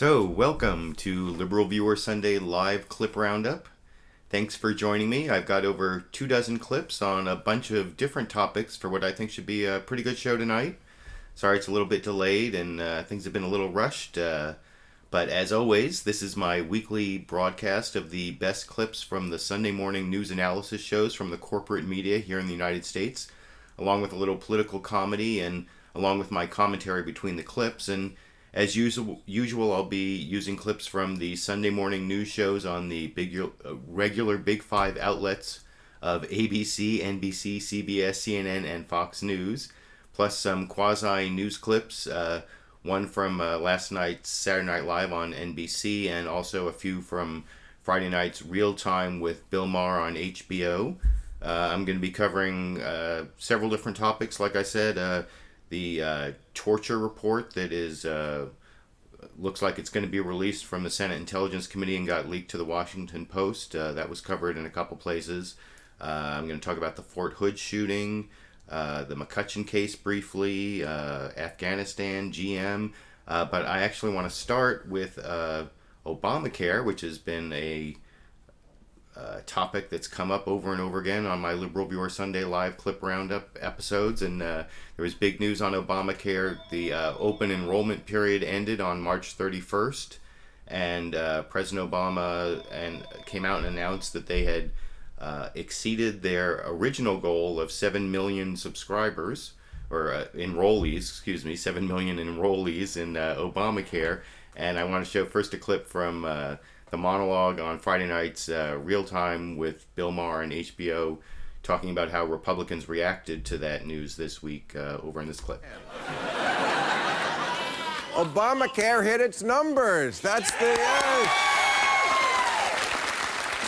So, welcome to LiberalViewer Sunday Live Clip Roundup. Thanks for joining me. I've got over 24 clips on a bunch of different topics for what I think should be a pretty good show tonight. Sorry it's a little bit delayed and things have been a little rushed. But as always, this is my weekly broadcast of the best clips from the Sunday morning news analysis shows from the corporate media here in the United States, along with a little political comedy and along with my commentary between the clips. And as usual, I'll be using clips from the Sunday morning news shows on the regular Big Five outlets of ABC, NBC, CBS, CNN, and Fox News, plus some quasi-news clips, one from last night's Saturday Night Live on NBC, and also a few from Friday night's Real Time with Bill Maher on HBO. I'm going to be covering several different topics, like I said. The torture report that is looks like it's going to be released from the Senate Intelligence Committee and got leaked to the Washington Post. That was covered in a couple places. I'm going to talk about the Fort Hood shooting, the McCutcheon case briefly, Afghanistan, GM. But I actually want to start with Obamacare, which has been a topic that's come up over and over again on my LiberalViewer Sunday Live Clip Roundup episodes, and there was big news on Obamacare. The open enrollment period ended on March 31st, and President Obama came out and announced that they had exceeded their original goal of 7 million subscribers, or enrollees, 7 million enrollees in Obamacare. And I want to show first a clip from the monologue on Friday night's Real Time with Bill Maher and HBO, talking about how Republicans reacted to that news this week over in this clip. Obamacare hit its numbers. That's the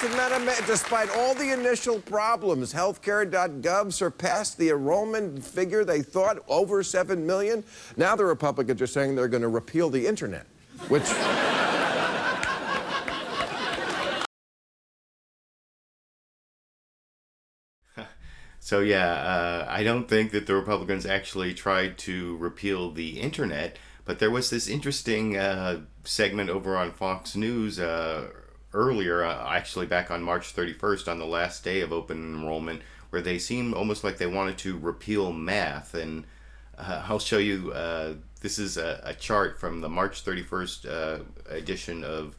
Isn't that amazing? Despite all the initial problems, healthcare.gov surpassed the enrollment figure they thought, over 7 million. Now the Republicans are saying they're going to repeal the internet, which... So yeah, I don't think that the Republicans actually tried to repeal the internet, but there was this interesting segment over on Fox News earlier, actually back on March 31st, on the last day of open enrollment, where they seemed almost like they wanted to repeal math. And I'll show you, this is a chart from the March 31st edition of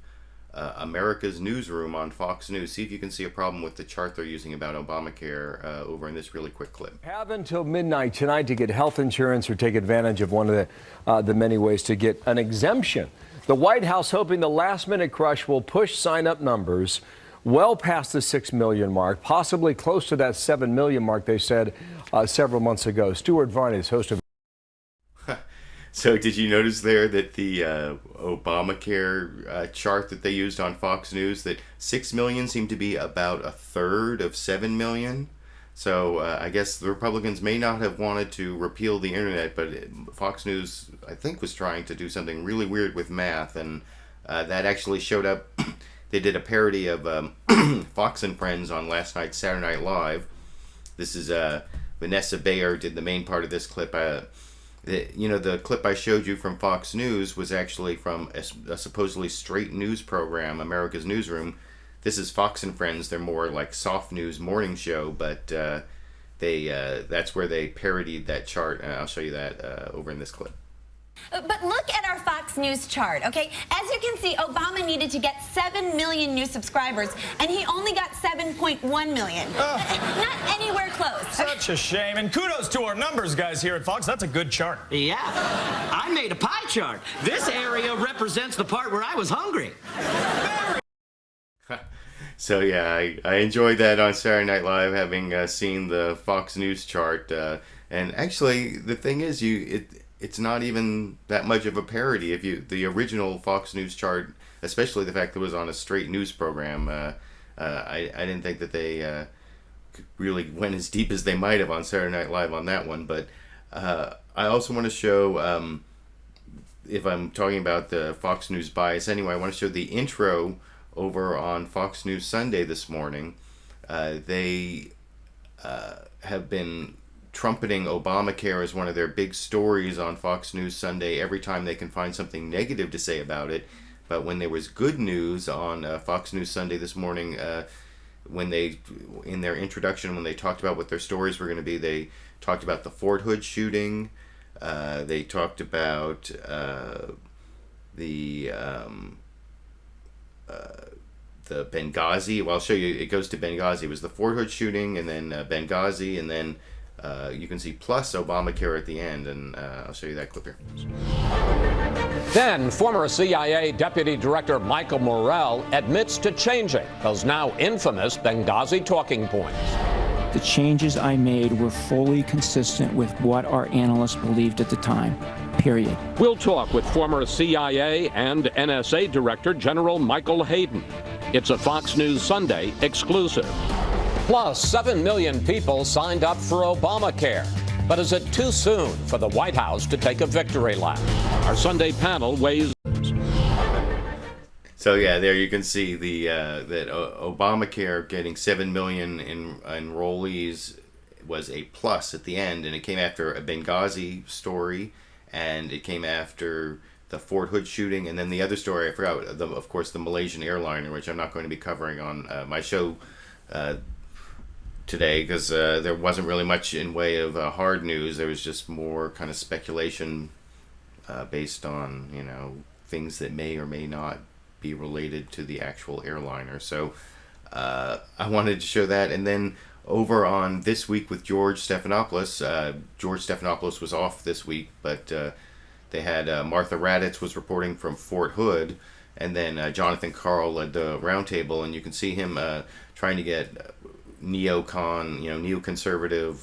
America's Newsroom on Fox News. See if you can see a problem with the chart they're using about Obamacare over in this really quick clip. Have until midnight tonight to get health insurance or take advantage of one of the many ways to get an exemption. The White House hoping the last-minute crush will push sign-up numbers well past the 6 million mark, possibly close to that 7 million mark they said several months ago. Stuart Varney is host of... So did you notice there that the Obamacare chart that they used on Fox News, that 6 million seemed to be about a third of 7 million? So I guess the Republicans may not have wanted to repeal the internet, but Fox News, I think, was trying to do something really weird with math, and that actually showed up. They did a parody of Fox and Friends on last night's Saturday Night Live. This is Vanessa did the main part of this clip. The clip I showed you from Fox News was actually from a supposedly straight news program, America's Newsroom. This is Fox and Friends. They're more like soft news morning show, but that's where they parodied that chart. And I'll show you that over in this clip. But look at our Fox News chart, okay? As you can see, Obama needed to get 7 million new subscribers, and he only got 7.1 million. Not anywhere close. Such a shame. And kudos to our numbers guys here at Fox. That's a good chart. Yeah. I made a pie chart. This area represents the part where I was hungry. So yeah, I enjoyed that on Saturday Night Live, having seen the Fox News chart. And actually, the thing is, it's not even that much of a parody. The original Fox News chart, especially the fact that it was on a straight news program, I didn't think that they really went as deep as they might have on Saturday Night Live on that one. But I also want to show, if I'm talking about the Fox News bias anyway, I want to show the intro over on Fox News Sunday this morning. They have been trumpeting Obamacare as one of their big stories on Fox News Sunday every time they can find something negative to say about it. But when there was good news on Fox News Sunday this morning, when they, in their introduction, when they talked about what their stories were going to be, they talked about the Fort Hood shooting. They talked about the Benghazi. Well, I'll show you. It goes to Benghazi. It was the Fort Hood shooting, and then Benghazi, and then you can see plus Obamacare at the end, and I'll show you that clip here. Then former CIA Deputy Director Michael Morrell admits to changing those now infamous Benghazi talking points. The changes I made were fully consistent with what our analysts believed at the time, period. We'll talk with former CIA and NSA Director General Michael Hayden. It's a Fox News Sunday exclusive. Plus, 7 million people signed up for Obamacare. But is it too soon for the White House to take a victory lap? Our Sunday panel weighs. So yeah, there you can see the that Obamacare getting 7 million enrollees was a plus at the end, and it came after a Benghazi story, and it came after the Fort Hood shooting, and then the other story I forgot, of course, the Malaysian airliner, which I'm not going to be covering on my show today, because there wasn't really much in way of hard news. There was just more kind of speculation based on, you know, things that may or may not be related to the actual airliner. So I wanted to show that. And then over on This Week with George Stephanopoulos, George Stephanopoulos was off this week, but they had Martha Raddatz was reporting from Fort Hood, and then Jonathan Karl led the roundtable, and you can see him trying to get neoconservative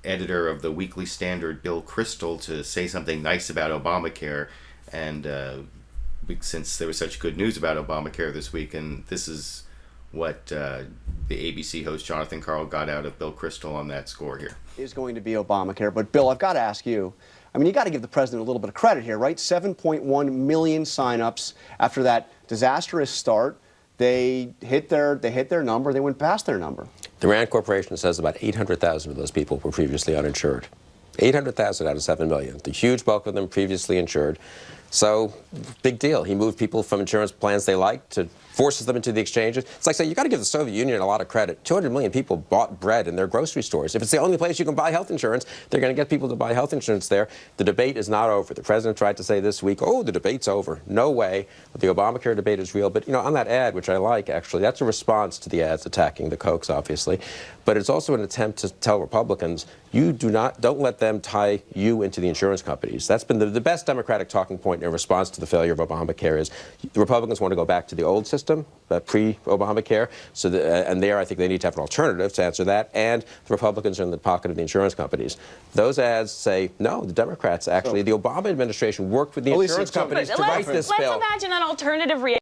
editor of the Weekly Standard, Bill Kristol, to say something nice about Obamacare. And since there was such good news about Obamacare this week, and this is what the ABC host Jonathan Karl got out of Bill Kristol on that score here. Is going to be Obamacare. But Bill, I've got to ask you, I mean, you got to give the president a little bit of credit here, right? 7.1 million signups after that disastrous start. They hit their number. They went past their number. The Rand Corporation says about 800,000 of those people were previously uninsured. 800,000 out of 7 million. The huge bulk of them previously insured. So, big deal. He moved people from insurance plans they liked to forces them into the exchanges. It's like saying you got to give the Soviet Union a lot of credit. 200 million people bought bread in their grocery stores. If it's the only place you can buy health insurance, they're going to get people to buy health insurance there. The debate is not over. The president tried to say this week, oh, the debate's over. No way. The Obamacare debate is real. But, you know, on that ad, which I like, actually, that's a response to the ads attacking the Kochs, obviously. But it's also an attempt to tell Republicans, don't let them tie you into the insurance companies. That's been the best Democratic talking point in response to the failure of Obamacare is the Republicans want to go back to the old system, pre-Obamacare. So, and there I think they need to have an alternative to answer that. And the Republicans are in the pocket of the insurance companies. Those ads say, no, the Democrats actually, the Obama administration worked with the insurance companies to write this bill. Let's imagine an alternative reality.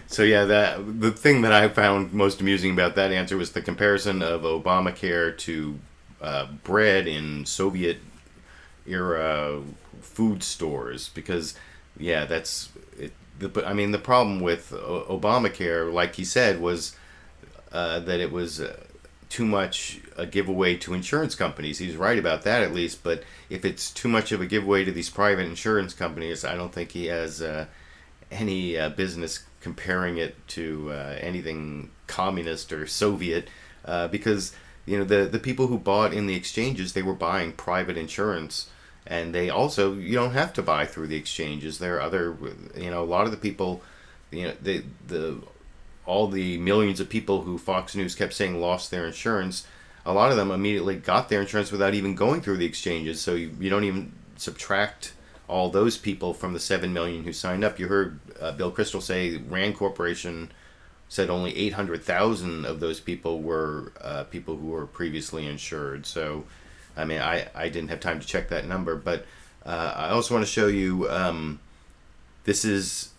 So yeah, the thing that I found most amusing about that answer was the comparison of Obamacare to bread in Soviet-era food stores, because yeah, that's it. I mean, the problem with Obamacare, like he said, was that it was too much a giveaway to insurance companies. He's right about that, at least. But if it's too much of a giveaway to these private insurance companies, I don't think he has any business comparing it to anything communist or Soviet, because you know the people who bought in the exchanges, they were buying private insurance, and they also, you don't have to buy through the exchanges. There are other, you know, a lot of the people, you know, all the millions of people who Fox News kept saying lost their insurance, a lot of them immediately got their insurance without even going through the exchanges. So you don't even subtract all those people from the 7 million who signed up. You heard Bill Kristol say Rand Corporation said only 800,000 of those people were people who were previously insured. So, I mean, I didn't have time to check that number, but I also want to show you, this is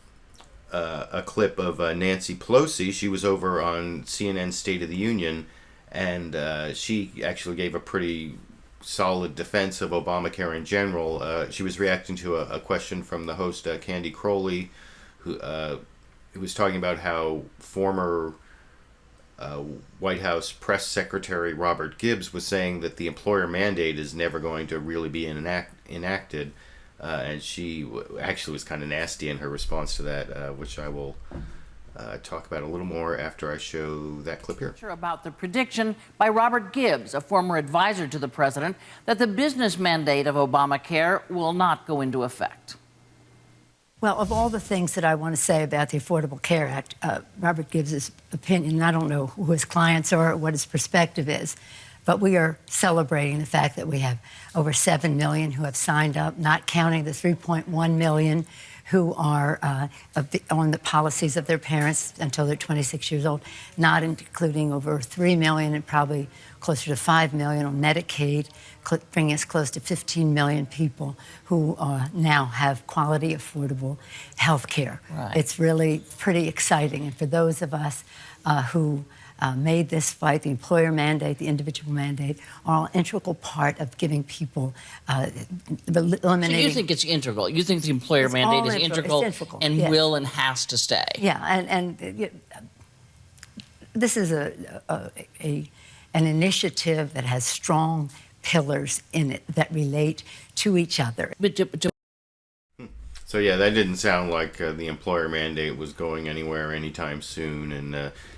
a clip of Nancy Pelosi. She was over on CNN State of the Union, and she actually gave a pretty solid defense of Obamacare in general. She was reacting to a question from the host, Crowley, who was talking about how former White House Press Secretary Robert Gibbs was saying that the employer mandate is never going to really be enacted. And she actually was kind of nasty in her response to that, which I will talk about a little more after I show that clip here. About the prediction by Robert Gibbs, a former advisor to the president, that the business mandate of Obamacare will not go into effect. Well, of all the things that I want to say about the Affordable Care Act, Robert Gibbs' opinion, and I don't know who his clients are or what his perspective is, but we are celebrating the fact that we have over 7 million who have signed up, not counting the 3.1 million who are on the policies of their parents until they're 26 years old, not including over 3 million and probably closer to 5 million on Medicaid, bringing us close to 15 million people who now have quality, affordable health care. Right. It's really pretty exciting. And for those of us who made this fight, the employer mandate, the individual mandate, are an integral part of giving people, eliminating... So you think it's integral? You think the employer mandate is integral and yes. will and has to stay? Yeah, and this is an initiative that has strong pillars in it that relate to each other. So yeah, that didn't sound like the employer mandate was going anywhere anytime soon, and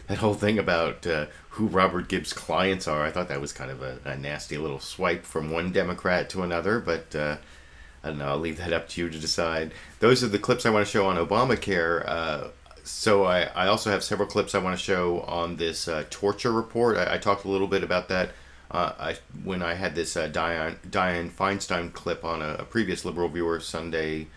that whole thing about who Robert Gibbs' clients are, I thought that was kind of a nasty little swipe from one Democrat to another, but I don't know, I'll leave that up to you to decide. Those are the clips I want to show on Obamacare. So I also have several clips I want to show on this torture report. I talked a little bit about that when I had this Dianne Feinstein clip on a previous Liberal Viewer Sunday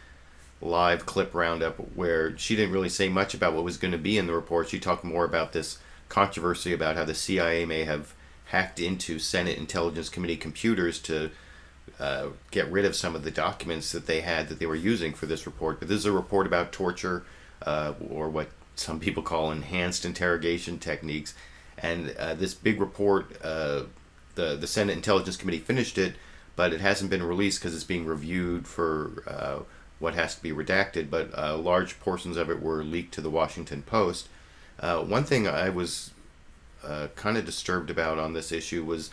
live clip roundup, where she didn't really say much about what was going to be in the report. She talked more about this controversy about how the CIA may have hacked into Senate Intelligence Committee computers to get rid of some of the documents that they had that they were using for this report. But this is a report about torture, or what some people call enhanced interrogation techniques. And this big report, the Senate Intelligence Committee finished it, but it hasn't been released because it's being reviewed for what has to be redacted, but large portions of it were leaked to the Washington Post. One thing I was kind of disturbed about on this issue was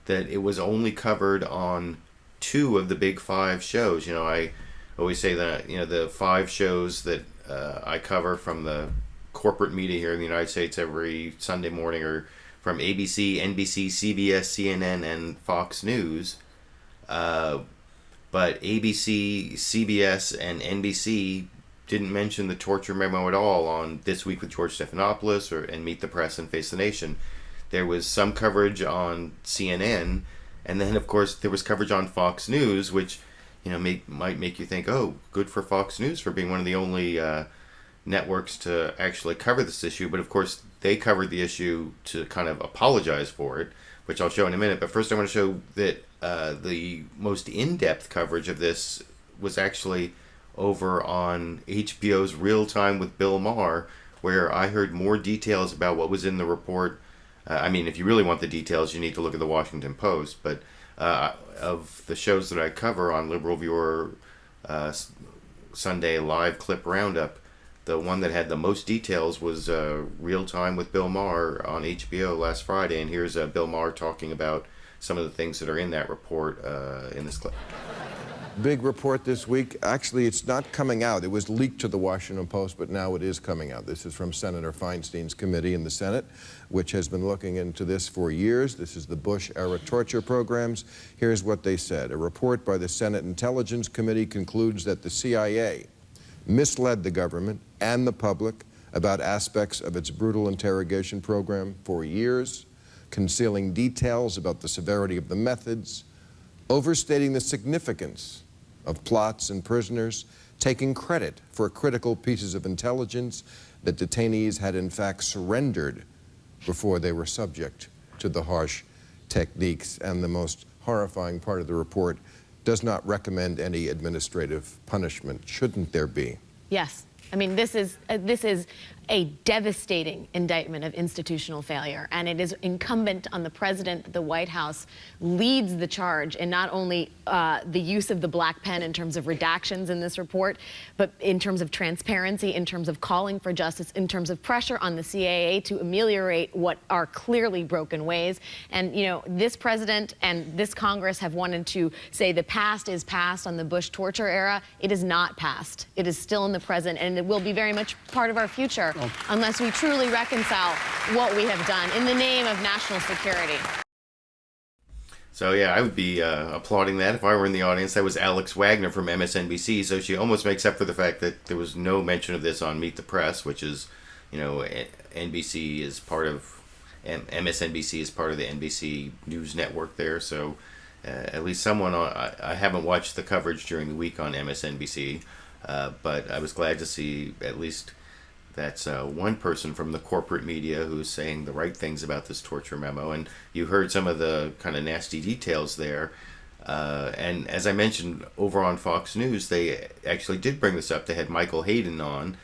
that it was only covered on 2 of the big 5 shows. You know, I always say that, you know, the 5 shows that I cover from the corporate media here in the United States every Sunday morning are from ABC, NBC, CBS, CNN, and Fox News. But ABC, CBS, and NBC didn't mention the torture memo at all on This Week with George Stephanopoulos and Meet the Press and Face the Nation. There was some coverage on CNN, and then, of course, there was coverage on Fox News, which, you know, might make you think, oh, good for Fox News for being one of the only networks to actually cover this issue. But, of course, they covered the issue to kind of apologize for it, which I'll show in a minute. But first I want to show that the most in-depth coverage of this was actually over on HBO's Real Time with Bill Maher, where I heard more details about what was in the report. I mean, if you really want the details, you need to look at the Washington Post. But of the shows that I cover on Liberal Viewer Sunday live clip roundup, the one that had the most details was Real Time with Bill Maher on HBO last Friday. And here's Bill Maher talking about some of the things that are in that report in this clip. Big report this week. Actually, it's not coming out. It was leaked to the Washington Post, but now it is coming out. This is from Senator Feinstein's committee in the Senate, which has been looking into this for years. This is the Bush-era torture programs. Here's what they said. A report by the Senate Intelligence Committee concludes that the CIA misled the government and the public about aspects of its brutal interrogation program for years, concealing details about the severity of the methods, overstating the significance of plots and prisoners, taking credit for critical pieces of intelligence that detainees had in fact surrendered before they were subject to the harsh techniques. And the most horrifying part of the report does not recommend any administrative punishment. Shouldn't there be? Yes. I mean, this is a devastating indictment of institutional failure, and it is incumbent on the president that the White House leads the charge in not only the use of the black pen in terms of redactions in this report, but in terms of transparency, in terms of calling for justice, in terms of pressure on the CIA to ameliorate what are clearly broken ways. And, you know, this president and this Congress have wanted to say the past is past on the Bush torture era. It is not past. It is still in the present, and it will be very much part of our future unless we truly reconcile what we have done in the name of national security. So yeah, I would be applauding that if I were in the audience. That was Alex Wagner from MSNBC. So she almost makes up for the fact that there was no mention of this on Meet the Press, which is, you know, NBC is part of, MSNBC is part of the NBC News Network there. So at least someone I haven't watched the coverage during the week on MSNBC, but I was glad to see at least that's one person from the corporate media who's saying the right things about this torture memo. And you heard some of the kind of nasty details there. And as I mentioned over on Fox News, they actually did bring this up. They had Michael Hayden on.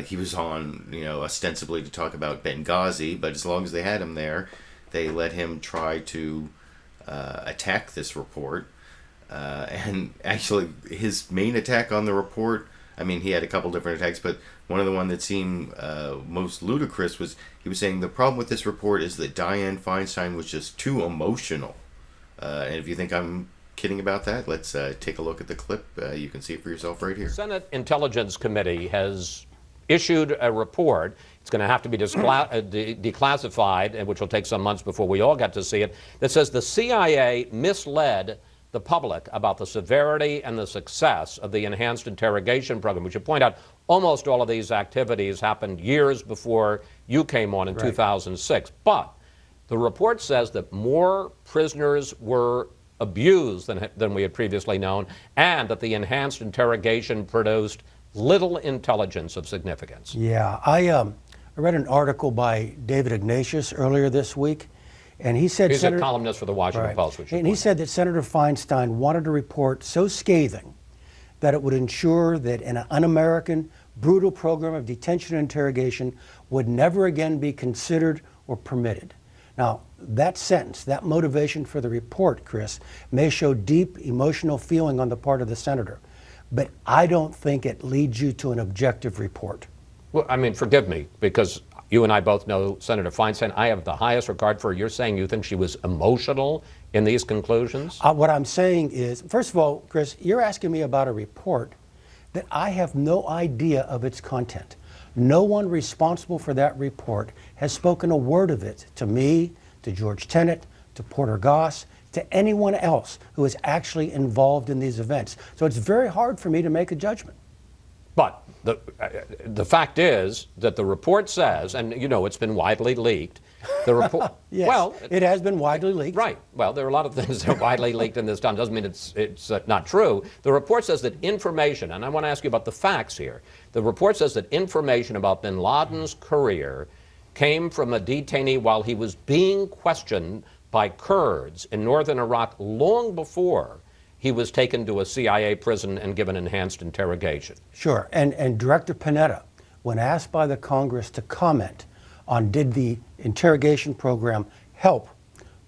He was on, you know, ostensibly to talk about Benghazi, but as long as they had him there, they let him try to attack this report. And actually, his main attack on the report, I mean, he had a couple different attacks, but one of the one that seemed most ludicrous was he was saying the problem with this report is that Dianne Feinstein was just too emotional. And if you think I'm kidding about that, let's take a look at the clip. You can see it for yourself right here. The Senate Intelligence Committee has issued a report. It's going to have to be declassified, and which will take some months before we all get to see it, that says the CIA misled the public about the severity and the success of the enhanced interrogation program. We should point out almost all of these activities happened years before you came on in 2006. But the report says that more prisoners were abused than we had previously known, and that the enhanced interrogation produced little intelligence of significance. Yeah, I read an article by David Ignatius earlier this week, and he said he's a columnist for the Washington Post. And he said that Senator Feinstein wanted a report so scathing that it would ensure that an un-American, brutal program of detention and interrogation would never again be considered or permitted. Now, that sentence, that motivation for the report, Chris, may show deep emotional feeling on the part of the senator, but I don't think it leads you to an objective report. Well, I mean, forgive me, because you and I both know Senator Feinstein. I have the highest regard for her. You're saying you think she was emotional in these conclusions? What I'm saying is, first of all, Chris, you're asking me about a report that I have no idea of its content. No one responsible for that report has spoken a word of it to me, to George Tenet, to Porter Goss, to anyone else who is actually involved in these events. So it's very hard for me to make a judgment. But the fact is that the report says, and you know it's been widely leaked, the report. Yes, well, it has been widely leaked. Right. Well, there are a lot of things that are widely leaked in this town. Doesn't mean it's not true. The report says that information, and I want to ask you about the facts here. The report says that information about bin Laden's career came from a detainee while he was being questioned by Kurds in northern Iraq long before he was taken to a CIA prison and given enhanced interrogation. Sure, and Director Panetta, when asked by the Congress to comment on did the interrogation program help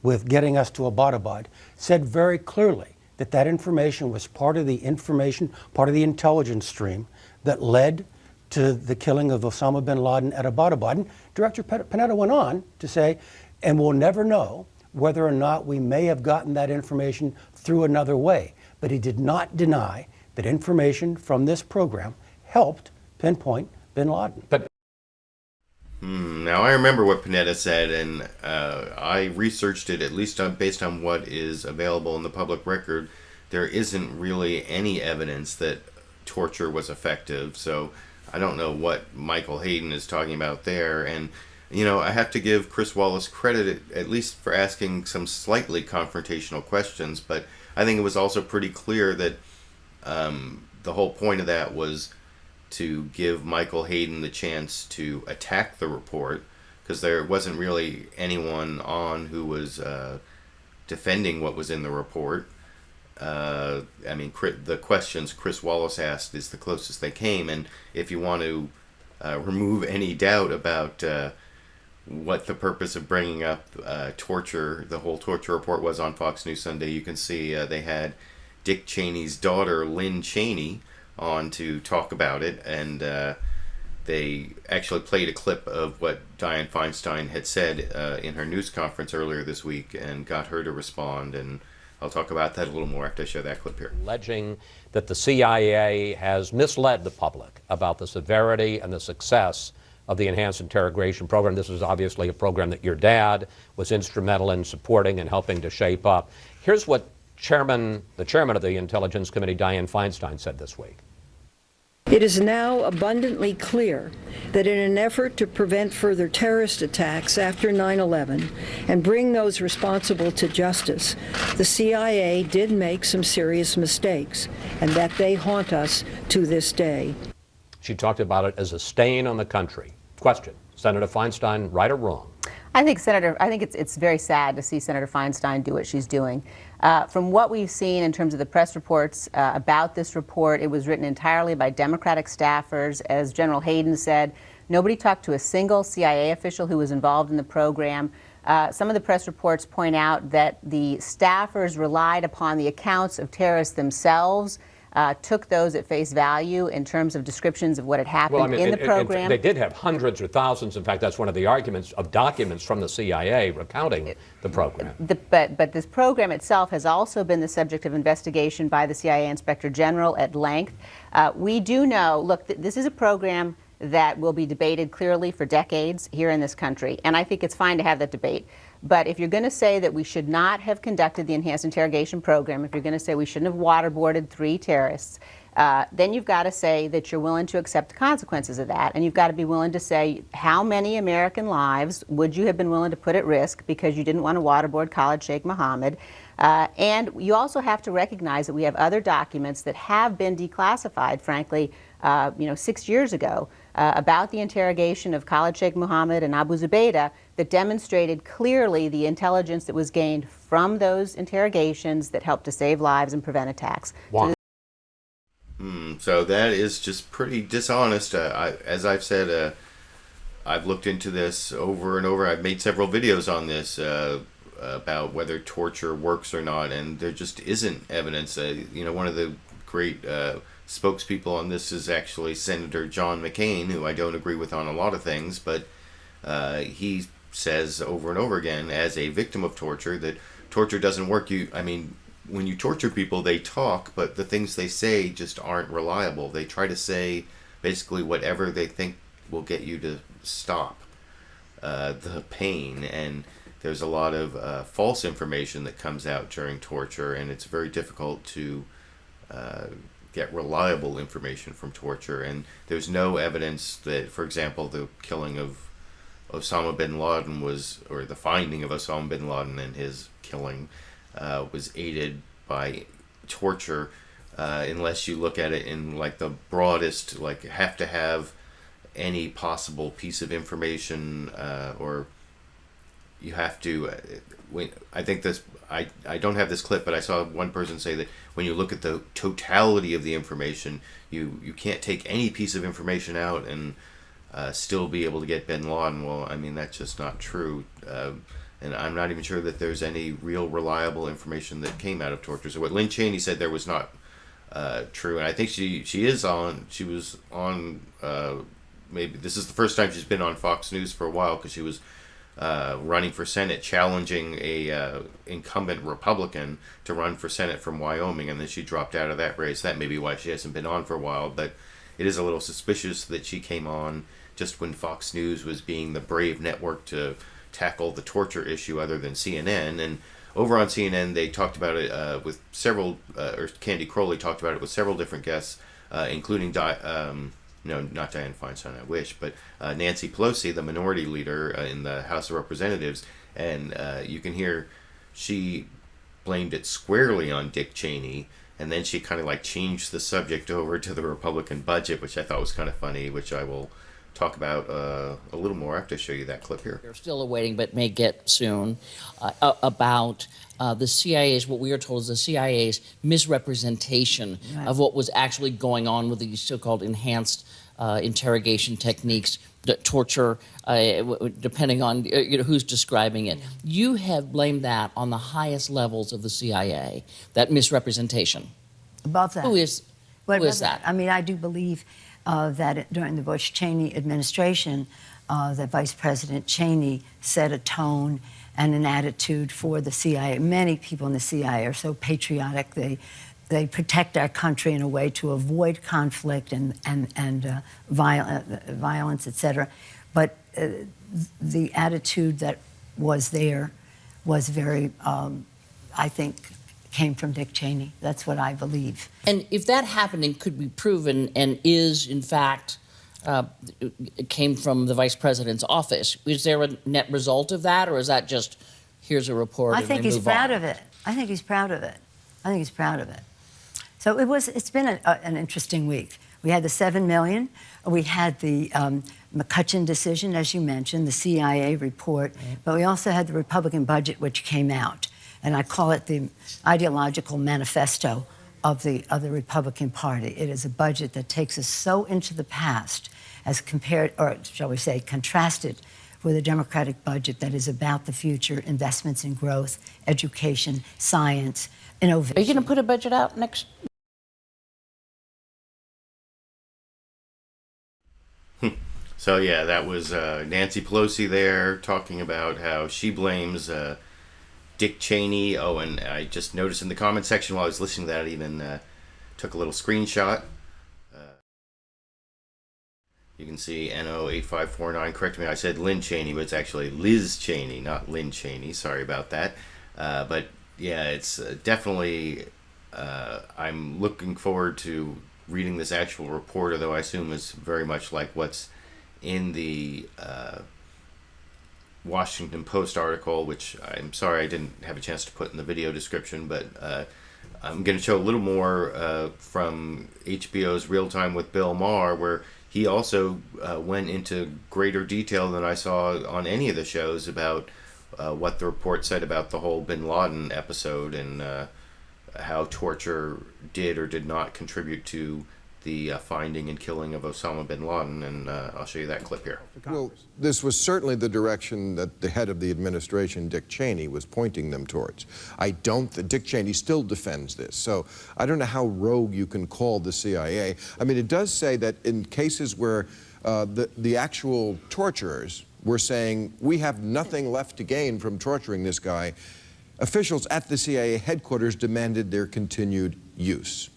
with getting us to Abbottabad, said very clearly that that information was part of the intelligence stream that led to the killing of Osama bin Laden at Abbottabad. And Director Panetta went on to say, and we'll never know whether or not we may have gotten that information through another way. But he did not deny that information from this program helped pinpoint bin Laden. But now I remember what Panetta said, and I researched it, at least based on what is available in the public record. There isn't really any evidence that torture was effective, so I don't know what Michael Hayden is talking about there. And you know, I have to give Chris Wallace credit at least for asking some slightly confrontational questions, but I think it was also pretty clear that the whole point of that was to give Michael Hayden the chance to attack the report, because there wasn't really anyone on who was defending what was in the report. I mean, the questions Chris Wallace asked is the closest they came, and if you want to remove any doubt about what the purpose of bringing up torture, the whole torture report was on Fox News Sunday. You can see they had Dick Cheney's daughter, Lynn Cheney, on to talk about it, and they actually played a clip of what Dianne Feinstein had said in her news conference earlier this week and got her to respond, and I'll talk about that a little more after I show that clip here. Alleging that the CIA has misled the public about the severity and the success of the enhanced interrogation program. This is obviously a program that your dad was instrumental in supporting and helping to shape up. Here's what the chairman of the Intelligence Committee, Dianne Feinstein, said this week. It is now abundantly clear that in an effort to prevent further terrorist attacks after 9/11 and bring those responsible to justice, the CIA did make some serious mistakes, and that they haunt us to this day. She talked about it as a stain on the country. Question, Senator Feinstein, right or wrong? I think it's very sad to see Senator Feinstein do what she's doing. From what we've seen in terms of the press reports about this report, it was written entirely by Democratic staffers. As General Hayden said, nobody talked to a single CIA official who was involved in the program. Some of the press reports point out that the staffers relied upon the accounts of terrorists themselves, took those at face value in terms of descriptions of what had happened in the program. They did have hundreds or thousands. In fact, that's one of the arguments of documents from the CIA recounting the program. But this program itself has also been the subject of investigation by the CIA Inspector General at length. We do know, look, this is a program that will be debated clearly for decades here in this country, and I think it's fine to have that debate. But if you're going to say that we should not have conducted the enhanced interrogation program, if you're going to say we shouldn't have waterboarded 3 terrorists, then you've got to say that you're willing to accept the consequences of that. And you've got to be willing to say how many American lives would you have been willing to put at risk because you didn't want to waterboard Khalid Sheikh Muhammad. And you also have to recognize that we have other documents that have been declassified, frankly, 6 years ago, about the interrogation of Khalid Sheikh Muhammad and Abu Zubaydah that demonstrated clearly the intelligence that was gained from those interrogations that helped to save lives and prevent attacks. Wow. So that is just pretty dishonest. As I've said, I've looked into this over and over. I've made several videos on this about whether torture works or not, and there just isn't evidence. One of the great spokespeople on this is actually Senator John McCain, who I don't agree with on a lot of things, but he says over and over again, as a victim of torture, that torture doesn't work. When you torture people, they talk, but the things they say just aren't reliable. They try to say basically whatever they think will get you to stop the pain, and there's a lot of false information that comes out during torture, and it's very difficult to get reliable information from torture. And there's no evidence that, for example, the killing of Osama bin Laden or the finding of Osama bin Laden and his killing was aided by torture, unless you look at it in like the broadest, like have to have any possible piece of information, or you have to. I think this. I don't have this clip, but I saw one person say that when you look at the totality of the information, you can't take any piece of information out and still be able to get bin Laden. Well, that's just not true. And I'm not even sure that there's any real reliable information that came out of torture. So what Lynn Cheney said there was not true, and I think she was on. Maybe this is the first time she's been on Fox News for a while, because she was running for Senate, challenging a incumbent Republican to run for Senate from Wyoming, and then she dropped out of that race. That may be why she hasn't been on for a while, but it is a little suspicious that she came on just when Fox News was being the brave network to tackle the torture issue other than CNN. And over on CNN, they talked about it with several, or Candy Crowley talked about it with several different guests, including no, not Dianne Feinstein, I wish, but Nancy Pelosi, the minority leader in the House of Representatives, and you can hear she blamed it squarely on Dick Cheney, and then she kind of like changed the subject over to the Republican budget, which I thought was kind of funny, which I will talk about a little more. I have to show you that clip here. They're still awaiting, but may get soon, about the CIA's, what we are told is the CIA's misrepresentation of what was actually going on with these so-called enhanced interrogation techniques, torture, depending on who's describing it. You have blamed that on the highest levels of the CIA, that misrepresentation. Above that. Who is that? I mean, I do believe that during the Bush-Cheney administration, that Vice President Cheney set a tone and an attitude for the CIA. Many people in the CIA are so patriotic. They protect our country in a way to avoid conflict and violence, etc. But the attitude that was there was very, I think, came from Dick Cheney. That's what I believe. And if that happened and could be proven and is, in fact, it came from the vice president's office, is there a net result of that, or is that just, here's a report I and think they he's move proud on? of it. I think he's proud of it. I think he's proud of it. So it's been an interesting week. We had the $7 million. We had the McCutcheon decision, as you mentioned, the CIA report. But we also had the Republican budget, which came out. And I call it the ideological manifesto of the Republican Party. It is a budget that takes us so into the past as compared, or shall we say, contrasted with a Democratic budget that is about the future, investments in growth, education, science, innovation. Are you going to put a budget out next? So yeah, that was Nancy Pelosi there talking about how she blames Dick Cheney. Oh, and I just noticed in the comment section while I was listening to that, I even took a little screenshot. You can see NO8549 corrected me. I said Lynn Cheney, but it's actually Liz Cheney, not Lynn Cheney. Sorry about that. But yeah, it's definitely, I'm looking forward to reading this actual report, although I assume it's very much like what's in the Washington Post article, which I'm sorry I didn't have a chance to put in the video description, but I'm going to show a little more from HBO's Real Time with Bill Maher, where he also went into greater detail than I saw on any of the shows about what the report said about the whole bin Laden episode and how torture did or did not contribute to the finding and killing of Osama bin Laden, and I'll show you that clip here. Well, this was certainly the direction that the head of the administration, Dick Cheney, was pointing them towards. Dick Cheney still defends this, so I don't know how rogue you can call the CIA. I mean, it does say that in cases where the actual torturers were saying, we have nothing left to gain from torturing this guy, officials at the CIA headquarters demanded their continued use.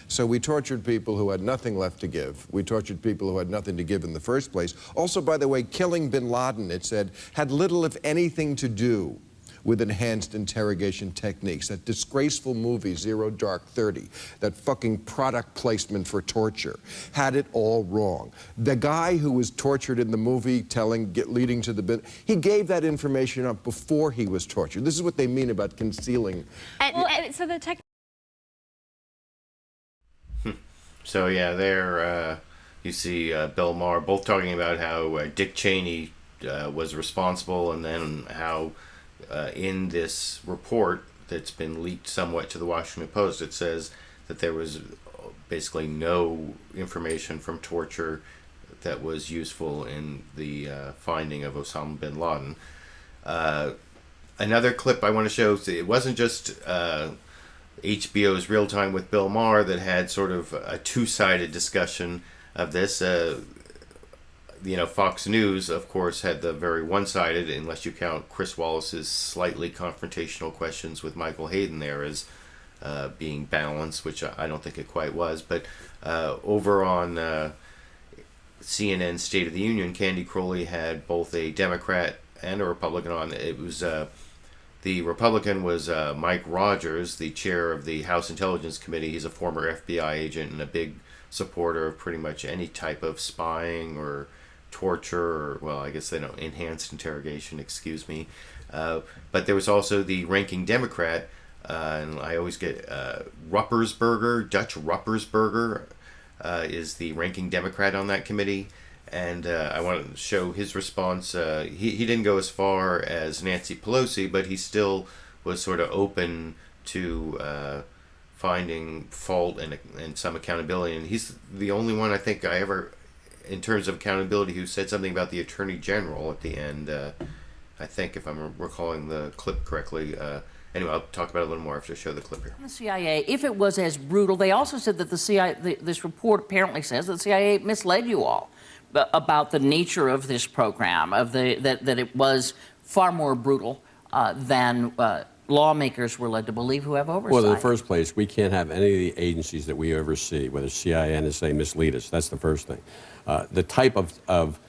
So we tortured people who had nothing left to give. We tortured people who had nothing to give in the first place. Also, by the way, killing bin Laden, it said, had little, if anything, to do with enhanced interrogation techniques. That disgraceful movie, Zero Dark 30, that fucking product placement for torture, had it all wrong. The guy who was tortured in the movie leading to the bin, he gave that information up before he was tortured. This is what they mean about concealing. So the tech. So yeah, there you see Bill Maher both talking about how Dick Cheney was responsible, and then how in this report that's been leaked somewhat to the Washington Post, it says that there was basically no information from torture that was useful in the finding of Osama bin Laden. Another clip I want to show, it wasn't just HBO's Real Time with Bill Maher that had sort of a two-sided discussion of this. Fox News, of course, had the very one-sided, unless you count Chris Wallace's slightly confrontational questions with Michael Hayden there as being balanced, which I don't think it quite was. But over on CNN State of the Union, Candy Crowley had both a Democrat and a Republican on. It was the Republican was Mike Rogers, the chair of the House Intelligence Committee. He's a former FBI agent and a big supporter of pretty much any type of spying or torture, or, well, I guess they don't, enhanced interrogation, excuse me. But there was also the ranking Democrat, and I always get Ruppersberger, Dutch Ruppersberger is the ranking Democrat on that committee. And I want to show his response. He didn't go as far as Nancy Pelosi, but he still was sort of open to finding fault and some accountability. And he's the only one I think I ever, in terms of accountability, who said something about the Attorney General at the end. I think, if I'm recalling the clip correctly. Anyway, I'll talk about it a little more after I show the clip here. The CIA, if it was as brutal, they also said that the CIA, this report apparently says that the CIA misled you all about the nature of this program, that it was far more brutal than lawmakers were led to believe who have oversight. Well, in the first place, we can't have any of the agencies that we oversee, whether CIA, NSA, mislead us. That's the first thing. The type of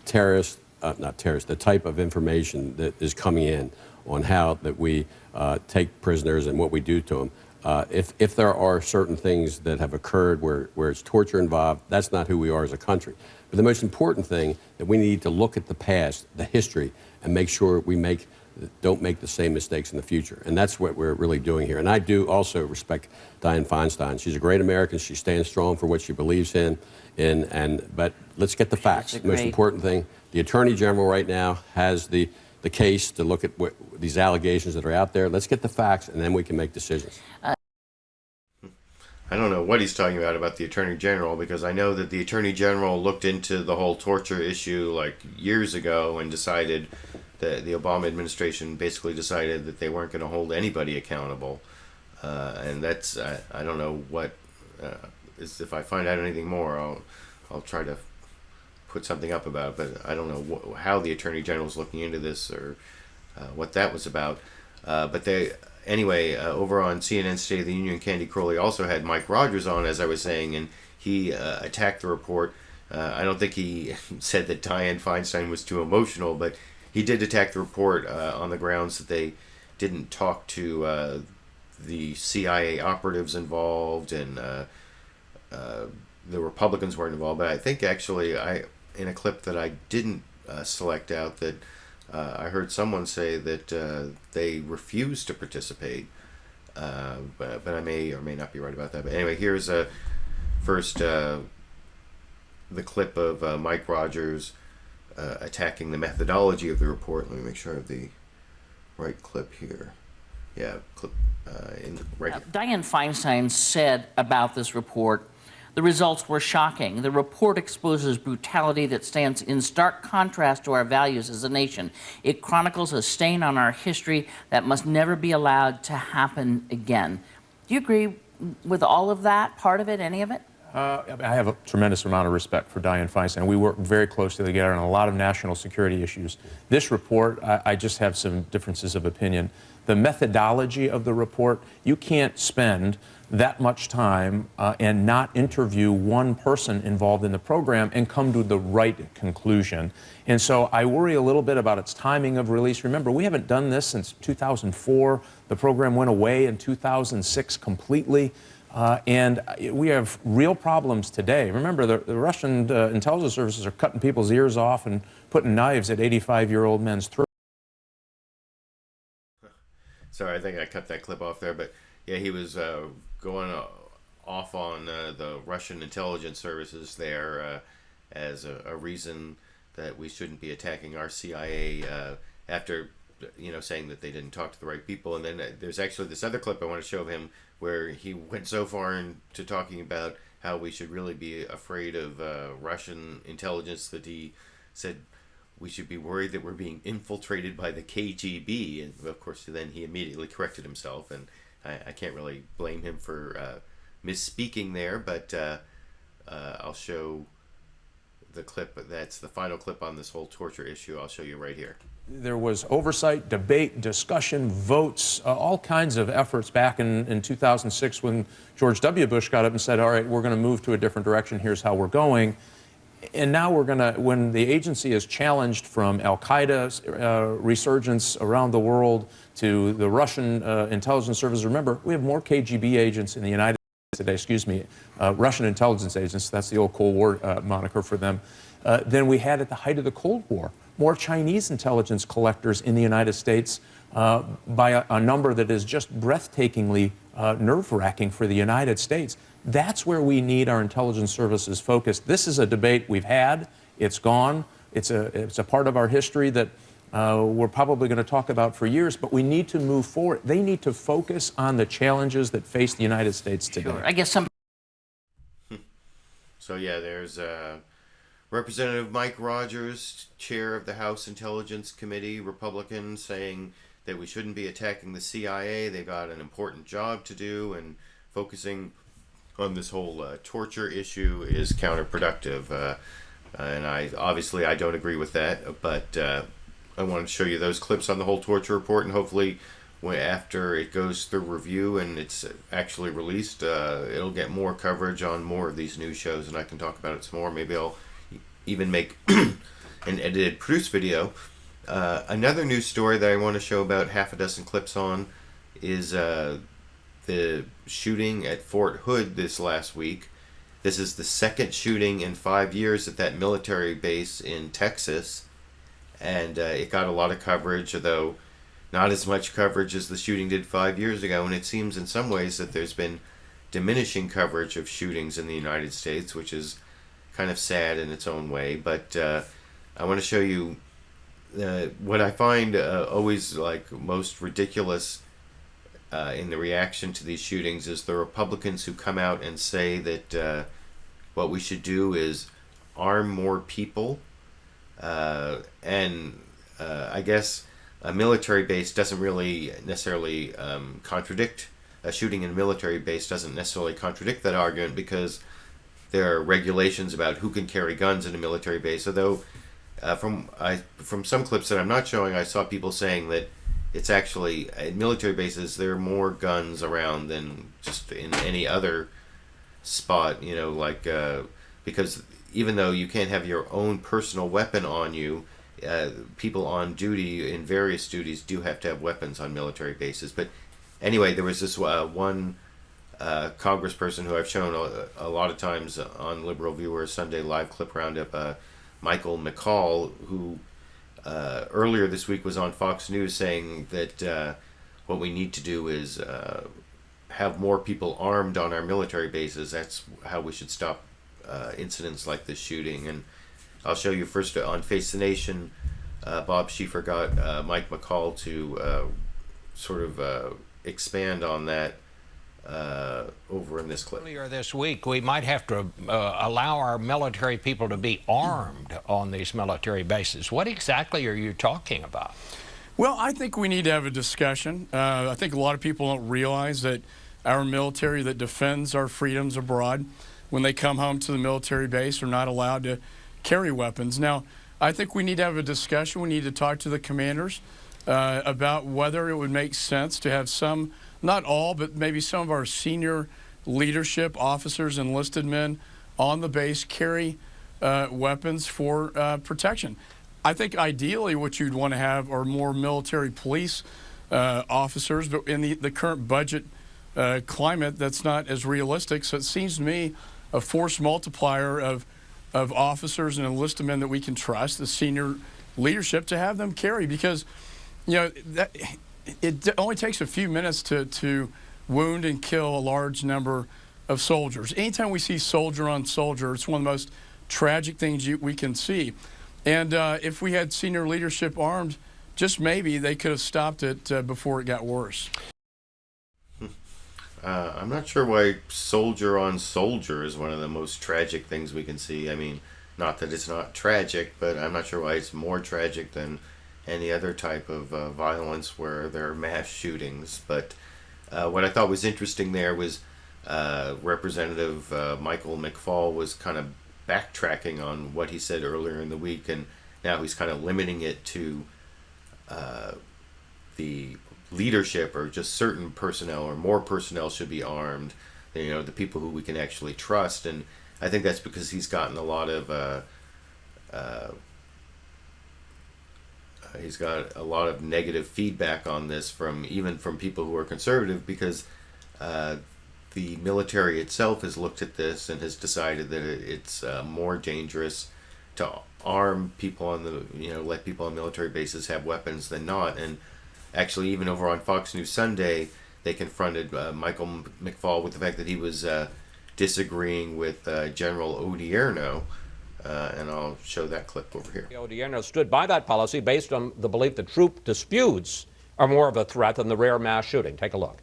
terrorist, not terrorist, the type of information that is coming in on how that we take prisoners and what we do to them. If there are certain things that have occurred where it's torture involved, that's not who we are as a country. But the most important thing that we need to look at the past, the history, and make sure we don't make the same mistakes in the future. And that's what we're really doing here. And I do also respect Dianne Feinstein. She's a great American. She stands strong for what she believes in. But let's get the facts. The most important thing, the Attorney General right now has the case to look at these allegations that are out there. Let's get the facts, and then we can make decisions. I don't know what he's talking about the Attorney General, because I know that the Attorney General looked into the whole torture issue like years ago and decided that the Obama administration basically decided that they weren't going to hold anybody accountable. And that's, I don't know what, if I find out anything more, I'll try to put something up about it, but I don't know how the Attorney General is looking into this or what that was about. But anyway, over on CNN State of the Union, Candy Crowley also had Mike Rogers on, as I was saying, and he attacked the report. I don't think he said that Dianne Feinstein was too emotional, but he did attack the report on the grounds that they didn't talk to the CIA operatives involved, and the Republicans weren't involved. But I think actually, in a clip that I didn't select out, that I heard someone say that they refused to participate, but I may or may not be right about that. But anyway, here's first the clip of Mike Rogers attacking the methodology of the report. Let me make sure I have the right clip here. Yeah, clip right here. Dianne Feinstein said about this report, the results were shocking. The report exposes brutality that stands in stark contrast to our values as a nation. It chronicles a stain on our history that must never be allowed to happen again. Do you agree with all of that, part of it, any of it? I have a tremendous amount of respect for Dianne Feinstein. We work very closely together on a lot of national security issues. This report, I just have some differences of opinion. The methodology of the report, you can't spend that much time and not interview one person involved in the program and come to the right conclusion. And so I worry a little bit about its timing of release. Remember, we haven't done this since 2004. The program went away in 2006 completely. And we have real problems today. Remember, the Russian intelligence services are cutting people's ears off and putting knives at 85-year-old men's throats. Sorry, I think I cut that clip off there, but yeah, he was going off on the Russian intelligence services there as a reason that we shouldn't be attacking our CIA after, saying that they didn't talk to the right people. And then there's actually this other clip I want to show of him where he went so far into talking about how we should really be afraid of Russian intelligence that he said we should be worried that we're being infiltrated by the KGB. And of course, then he immediately corrected himself, and I can't really blame him for misspeaking there, but I'll show the clip. That's the final clip on this whole torture issue. I'll show you right here. There was oversight, debate, discussion, votes, all kinds of efforts back in 2006 when George W. Bush got up and said, all right, we're going to move to a different direction. Here's how we're going. And now we're going to, when the agency is challenged from al-Qaeda's resurgence around the world to the Russian intelligence service, remember, we have more KGB agents in the United States today, Russian intelligence agents, that's the old Cold War moniker for them, than we had at the height of the Cold War. More Chinese intelligence collectors in the United States by a number that is just breathtakingly nerve-wracking for the United States. That's where we need our intelligence services focused. This is a debate we've had. It's gone. It's a part of our history that we're probably going to talk about for years, but we need to move forward. They need to focus on the challenges that face the United States today. Sure. I guess some. So yeah, there's Representative Mike Rogers, chair of the House Intelligence Committee, Republican, saying that we shouldn't be attacking the CIA. They got an important job to do, and focusing on this whole torture issue is counterproductive. And I don't agree with that, but I want to show you those clips on the whole torture report, and hopefully after it goes through review and it's actually released, it'll get more coverage on more of these news shows, and I can talk about it some more. Maybe I'll even make an edited, produced video. Another news story that I want to show about half a dozen clips on is the shooting at Fort Hood this last week. This is the second shooting in 5 years at that military base in Texas, and it got a lot of coverage, although not as much coverage as the shooting did 5 years ago. And it seems in some ways that there's been diminishing coverage of shootings in the United States, which is kind of sad in its own way. But I want to show you what I find always like most ridiculous in the reaction to these shootings is the Republicans who come out and say that what we should do is arm more people. I guess a military base doesn't really necessarily contradict, a shooting in a military base doesn't necessarily contradict that argument, because there are regulations about who can carry guns in a military base. Although from some clips that I'm not showing, I saw people saying that it's actually, at military bases, there are more guns around than just in any other spot, because even though you can't have your own personal weapon on you, people on duty in various duties do have to have weapons on military bases. But anyway, there was this one congressperson who I've shown a lot of times on LiberalViewer Sunday Live Clip Roundup, McCaul, who earlier this week was on Fox News saying that what we need to do is have more people armed on our military bases. That's how we should stop incidents like this shooting. And I'll show you first on Face the Nation. Bob Schieffer got Mike McCaul to sort of expand on that over in this clip. Earlier this week, we might have to allow our military people to be armed on these military bases. What exactly are you talking about? Well, I think we need to have a discussion. I think a lot of people don't realize that our military that defends our freedoms abroad, when they come home to the military base, are not allowed to carry weapons. Now, I think we need to have a discussion. We need to talk to the commanders about whether it would make sense to have some, not all, but maybe some of our senior leadership officers, enlisted men on the base carry weapons for protection. I think ideally what you'd want to have are more military police officers, but in the current budget climate, that's not as realistic. So it seems to me a force multiplier of officers and enlisted men that we can trust, the senior leadership, to have them carry, because it only takes a few minutes to wound and kill a large number of soldiers. Anytime we see soldier on soldier, it's one of the most tragic things we can see. And if we had senior leadership armed, just maybe they could have stopped it before it got worse. I'm not sure why soldier on soldier is one of the most tragic things we can see. I mean, not that it's not tragic, but I'm not sure why it's more tragic than any other type of violence where there are mass shootings. But what I thought was interesting there was Representative Michael McFaul was kind of backtracking on what he said earlier in the week, and now he's kind of limiting it to the leadership, or just certain personnel, or more personnel should be armed, the people who we can actually trust. And I think that's because he's gotten a lot of negative feedback on this even from people who are conservative, because the military itself has looked at this and has decided that it's more dangerous to arm people on let people on military bases have weapons than not. And actually, even over on Fox News Sunday, they confronted Michael McFaul with the fact that he was disagreeing with General Odierno, and I'll show that clip over here. Odierno stood by that policy based on the belief that troop disputes are more of a threat than the rare mass shooting. Take a look.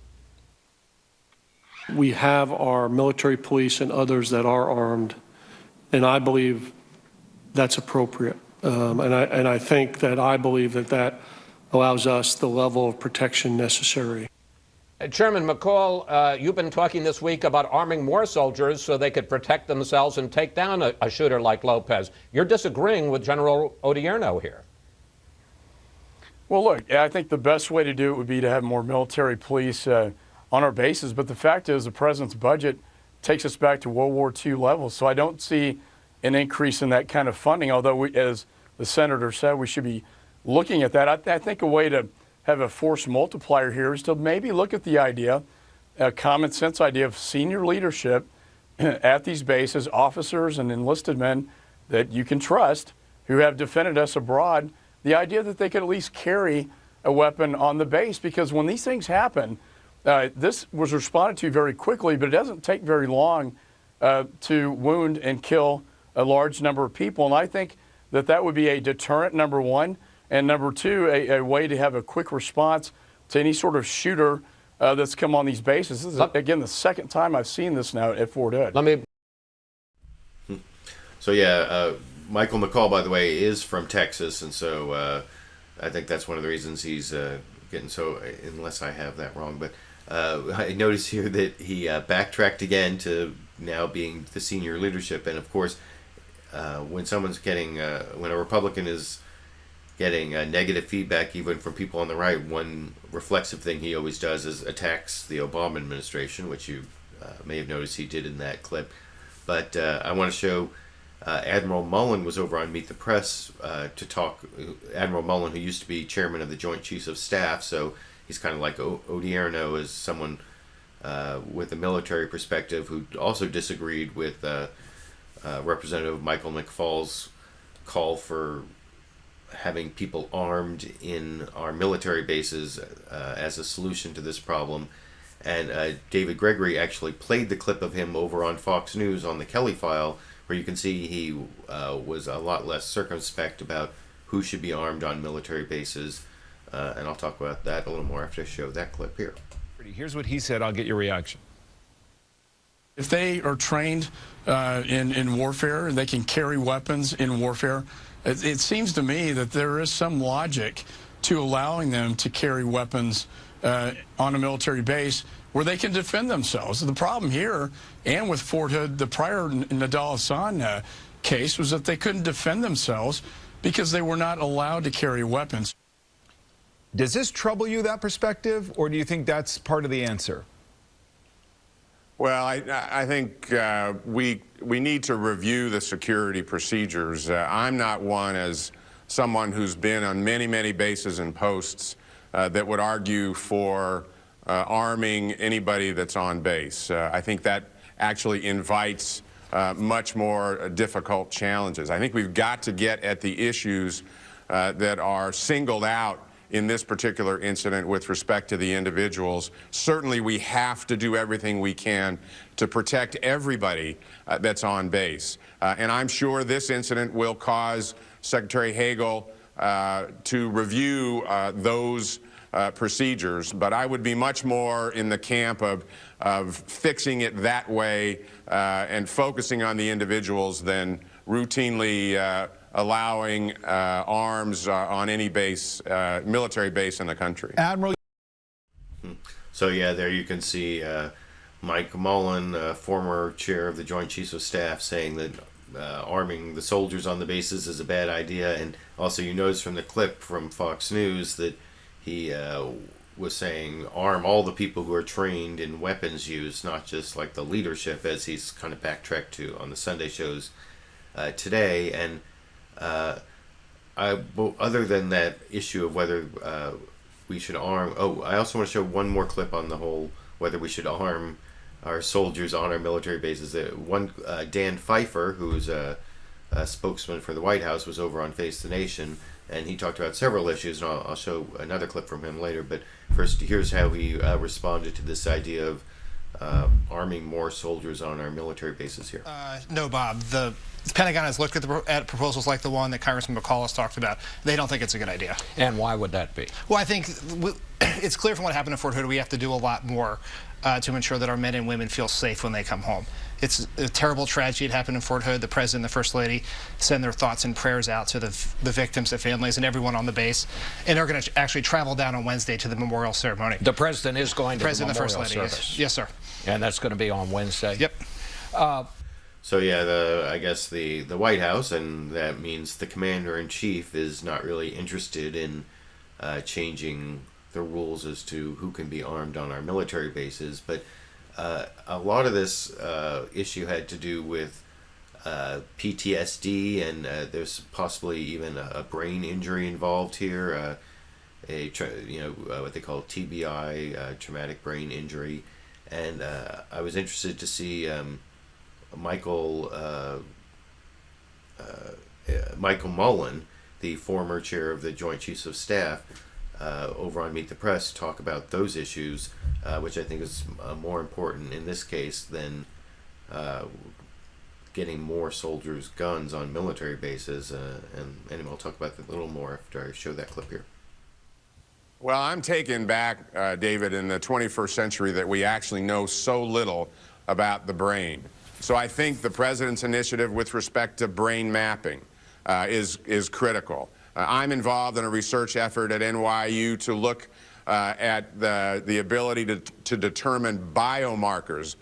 We have our military police and others that are armed, and I believe that's appropriate. And I believe that allows us the level of protection necessary. Chairman McCaul, you've been talking this week about arming more soldiers so they could protect themselves and take down a shooter like Lopez. You're disagreeing with General Odierno here. Well, look, I think the best way to do it would be to have more military police on our bases. But the fact is the president's budget takes us back to World War II levels. So I don't see an increase in that kind of funding, although, as the senator said, we should be looking at that. I think a way to have a force multiplier here is to maybe look at the idea, a common sense idea of senior leadership at these bases, officers and enlisted men that you can trust who have defended us abroad, the idea that they could at least carry a weapon on the base, because when these things happen, this was responded to very quickly, but it doesn't take very long to wound and kill a large number of people. And I think that would be a deterrent, number one. And number two, a way to have a quick response to any sort of shooter that's come on these bases. This is, again, the second time I've seen this now at Fort Hood. So, yeah, Michael McCaul, by the way, is from Texas, and so I think that's one of the reasons he's getting so, unless I have that wrong. But I noticed here that he backtracked again to now being the senior leadership. And, of course, when someone's getting, when a Republican is getting negative feedback even from people on the right, one reflexive thing he always does is attacks the Obama administration, which you may have noticed he did in that clip. But I want to show Admiral Mullen was over on Meet the Press to talk. Admiral Mullen, who used to be chairman of the Joint Chiefs of Staff, so he's kind of like Odierno, as someone with a military perspective who also disagreed with Representative Michael McFaul's call for having people armed in our military bases as a solution to this problem. And David Gregory actually played the clip of him over on Fox News on the Kelly File, where you can see he was a lot less circumspect about who should be armed on military bases. And I'll talk about that a little more after I show that clip here. Here's what he said. I'll get your reaction. If they are trained in warfare, they can carry weapons in warfare, it seems to me that there is some logic to allowing them to carry weapons on a military base where they can defend themselves. The problem here, and with Fort Hood, the prior Nadal Hassan case, was that they couldn't defend themselves because they were not allowed to carry weapons. Does this trouble you, that perspective, or do you think that's part of the answer? Well, I think we need to review the security procedures. I'm not one, as someone who's been on many bases and posts, that would argue for arming anybody that's on base. I think that actually invites much more difficult challenges. I think we've got to get at the issues that are singled out in this particular incident with respect to the individuals. Certainly we have to do everything we can to protect everybody that's on base. And I'm sure this incident will cause Secretary Hagel to review those procedures, but I would be much more in the camp of fixing it that way and focusing on the individuals than routinely allowing arms on any base, military base in the country. Admiral. So yeah, there you can see Mike Mullen, former chair of the Joint Chiefs of Staff, saying that arming the soldiers on the bases is a bad idea. And also you notice from the clip from Fox News that he was saying arm all the people who are trained in weapons use, not just like the leadership, as he's kind of backtracked to on the Sunday shows today. And other than that issue of whether we should arm, I also want to show one more clip on the whole whether we should arm our soldiers on our military bases. Dan Pfeiffer, who's a spokesman for the White House, was over on Face the Nation, and he talked about several issues, and I'll show another clip from him later. But first, here's how he responded to this idea of arming more soldiers on our military bases here? No, Bob. The Pentagon has looked at proposals like the one that Congressman McCaul has talked about. They don't think it's a good idea. And why would that be? Well, I think it's clear from what happened in Fort Hood, we have to do a lot more to ensure that our men and women feel safe when they come home. It's a terrible tragedy. It happened in Fort Hood. The President and the First Lady send their thoughts and prayers out to the victims, the families, and everyone on the base. And they're going to actually travel down on Wednesday to the memorial ceremony. The President is going to the memorial President, the First Lady, service. yes, sir. And that's going to be on Wednesday? Yep. So yeah, I guess the White House, and that means the Commander-in-Chief, is not really interested in changing the rules as to who can be armed on our military bases. But a lot of this issue had to do with PTSD, and there's possibly even a brain injury involved here, what they call TBI, traumatic brain injury. And I was interested to see Michael Mullen, the former chair of the Joint Chiefs of Staff, over on Meet the Press, talk about those issues, which I think is more important in this case than getting more soldiers' guns on military bases. And anyway, I'll talk about that a little more after I show that clip here. Well, I'm taken back, David, in the 21st century that we actually know so little about the brain. So I think the President's initiative with respect to brain mapping is critical. I'm involved in a research effort at NYU to look at the ability to determine biomarkers,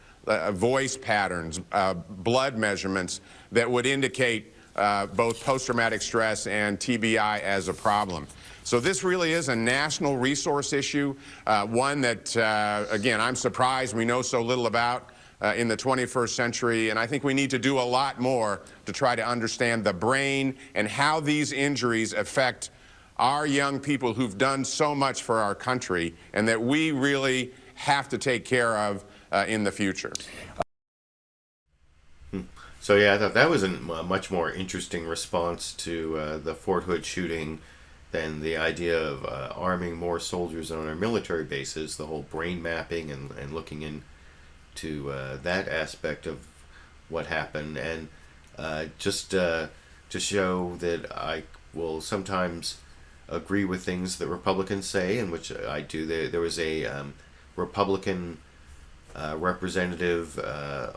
voice patterns, blood measurements that would indicate both post-traumatic stress and TBI as a problem. So this really is a national resource issue, one that, again, I'm surprised we know so little about in the 21st century, and I think we need to do a lot more to try to understand the brain and how these injuries affect our young people who've done so much for our country and that we really have to take care of in the future. So yeah, I thought that was a much more interesting response to the Fort Hood shooting than the idea of arming more soldiers on our military bases, the whole brain mapping and looking into that aspect of what happened. And just to show that I will sometimes agree with things that Republicans say, and which I do. There was a Republican representative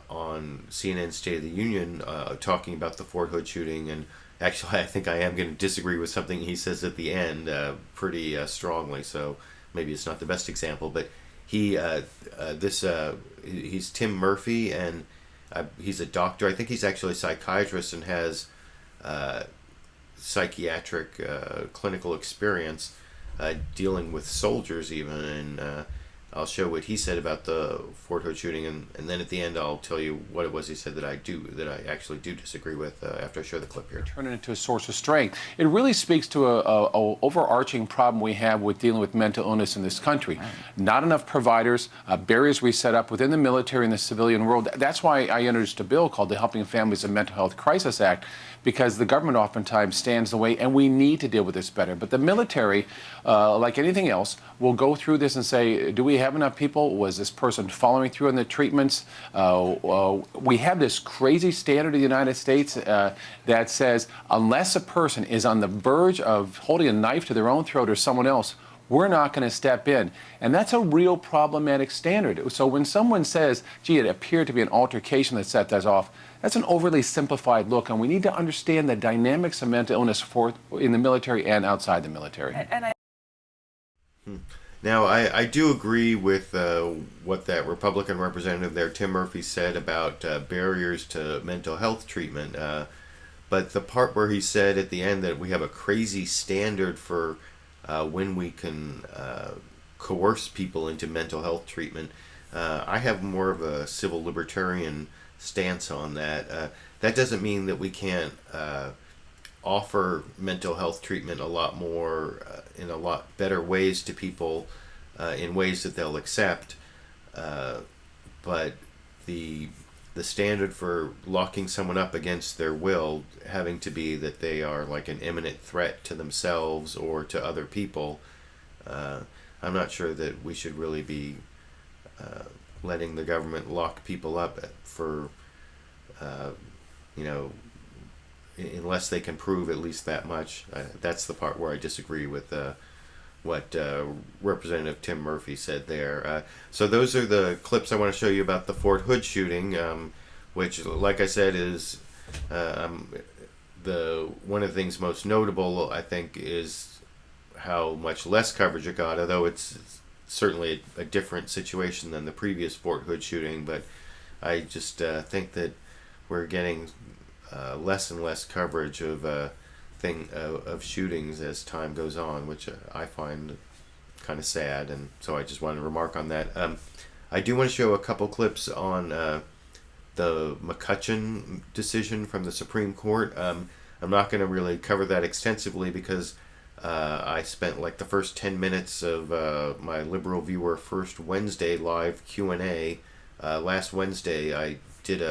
on CNN State of the Union talking about the Fort Hood shooting, and actually I think I am going to disagree with something he says at the end pretty strongly, so maybe it's not the best example, but he's Tim Murphy, and he's a doctor. I think he's actually a psychiatrist and has psychiatric clinical experience dealing with soldiers even, and I'll show what he said about the Fort Hood shooting, and then at the end I'll tell you what it was he said that I actually do disagree with after I show the clip here. Turn it into a source of strength. It really speaks to a overarching problem we have with dealing with mental illness in this country. Right. Not enough providers, barriers we set up within the military and the civilian world. That's why I introduced a bill called the Helping Families and Mental Health Crisis Act, because the government oftentimes stands in the way, and we need to deal with this better. But the military, like anything else, will go through this and say, do we have enough people? Was this person following through on the treatments? We have this crazy standard in the United States that says unless a person is on the verge of holding a knife to their own throat or someone else, we're not going to step in. And that's a real problematic standard. So when someone says, gee, it appeared to be an altercation that set us off, that's an overly simplified look, and we need to understand the dynamics of mental illness in the military and outside the military. Now, I do agree with what that Republican representative there, Tim Murphy, said about barriers to mental health treatment. But the part where he said at the end that we have a crazy standard for when we can coerce people into mental health treatment, I have more of a civil libertarian stance on that. That doesn't mean that we can't offer mental health treatment a lot more in a lot better ways to people in ways that they'll accept, but the standard for locking someone up against their will having to be that they are like an imminent threat to themselves or to other people, I'm not sure that we should really be letting the government lock people up for, you know, unless they can prove at least that much. That's the part where I disagree with what Representative Tim Murphy said there. So those are the clips I want to show you about the Fort Hood shooting, which, like I said, is one of the things most notable, I think, is how much less coverage it got, although it's certainly a different situation than the previous Fort Hood shooting. But I just think that we're getting less and less coverage of of shootings as time goes on, which I find kind of sad, and so I just wanted to remark on that. I do want to show a couple clips on the McCutcheon decision from the Supreme Court. I'm not going to really cover that extensively because I spent like the first 10 minutes of my LiberalViewer First Wednesday live Q&A. Last Wednesday I did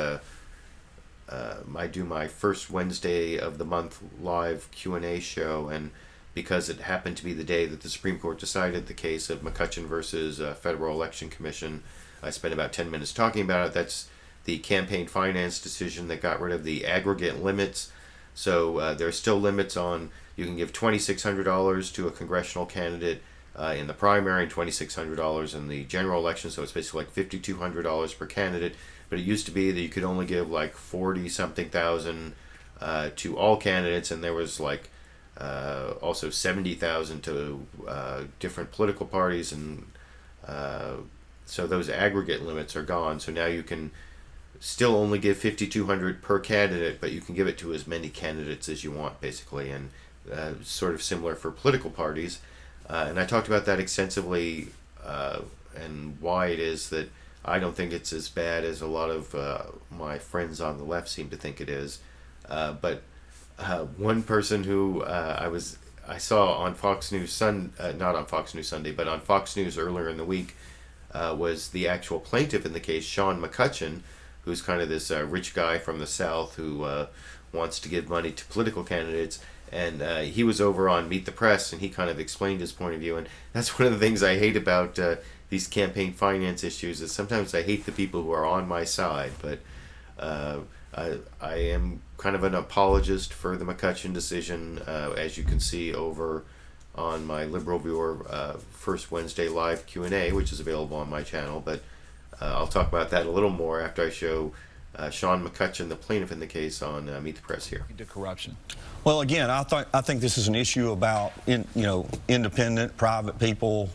I do my first Wednesday of the month live Q&A show, and because it happened to be the day that the Supreme Court decided the case of McCutcheon versus Federal Election Commission, I spent about 10 minutes talking about it. That's the campaign finance decision that got rid of the aggregate limits. So there are still limits on, you can give $2,600 to a congressional candidate in the primary and $2,600 in the general election, so it's basically like $5,200 per candidate. But it used to be that you could only give like 40-something thousand to all candidates, and there was like also 70,000 to different political parties, and so those aggregate limits are gone. So now you can still only give $5,200 per candidate, but you can give it to as many candidates as you want, basically, and sort of similar for political parties. And I talked about that extensively, and why it is that I don't think it's as bad as a lot of my friends on the left seem to think it is. But one person who I saw on Fox News not on Fox News Sunday, but on Fox News earlier in the week, was the actual plaintiff in the case, Shaun McCutcheon, who's kind of this rich guy from the South who wants to give money to political candidates. And he was over on Meet the Press, and he kind of explained his point of view. And that's one of the things I hate about these campaign finance issues, is sometimes I hate the people who are on my side. But I am kind of an apologist for the McCutcheon decision, as you can see over on my LiberalViewer First Wednesday live Q&A, which is available on my channel. But I'll talk about that a little more after I show Shaun McCutcheon, the plaintiff in the case, on Meet the Press here. To corruption. Well, again, I think this is an issue about independent, private people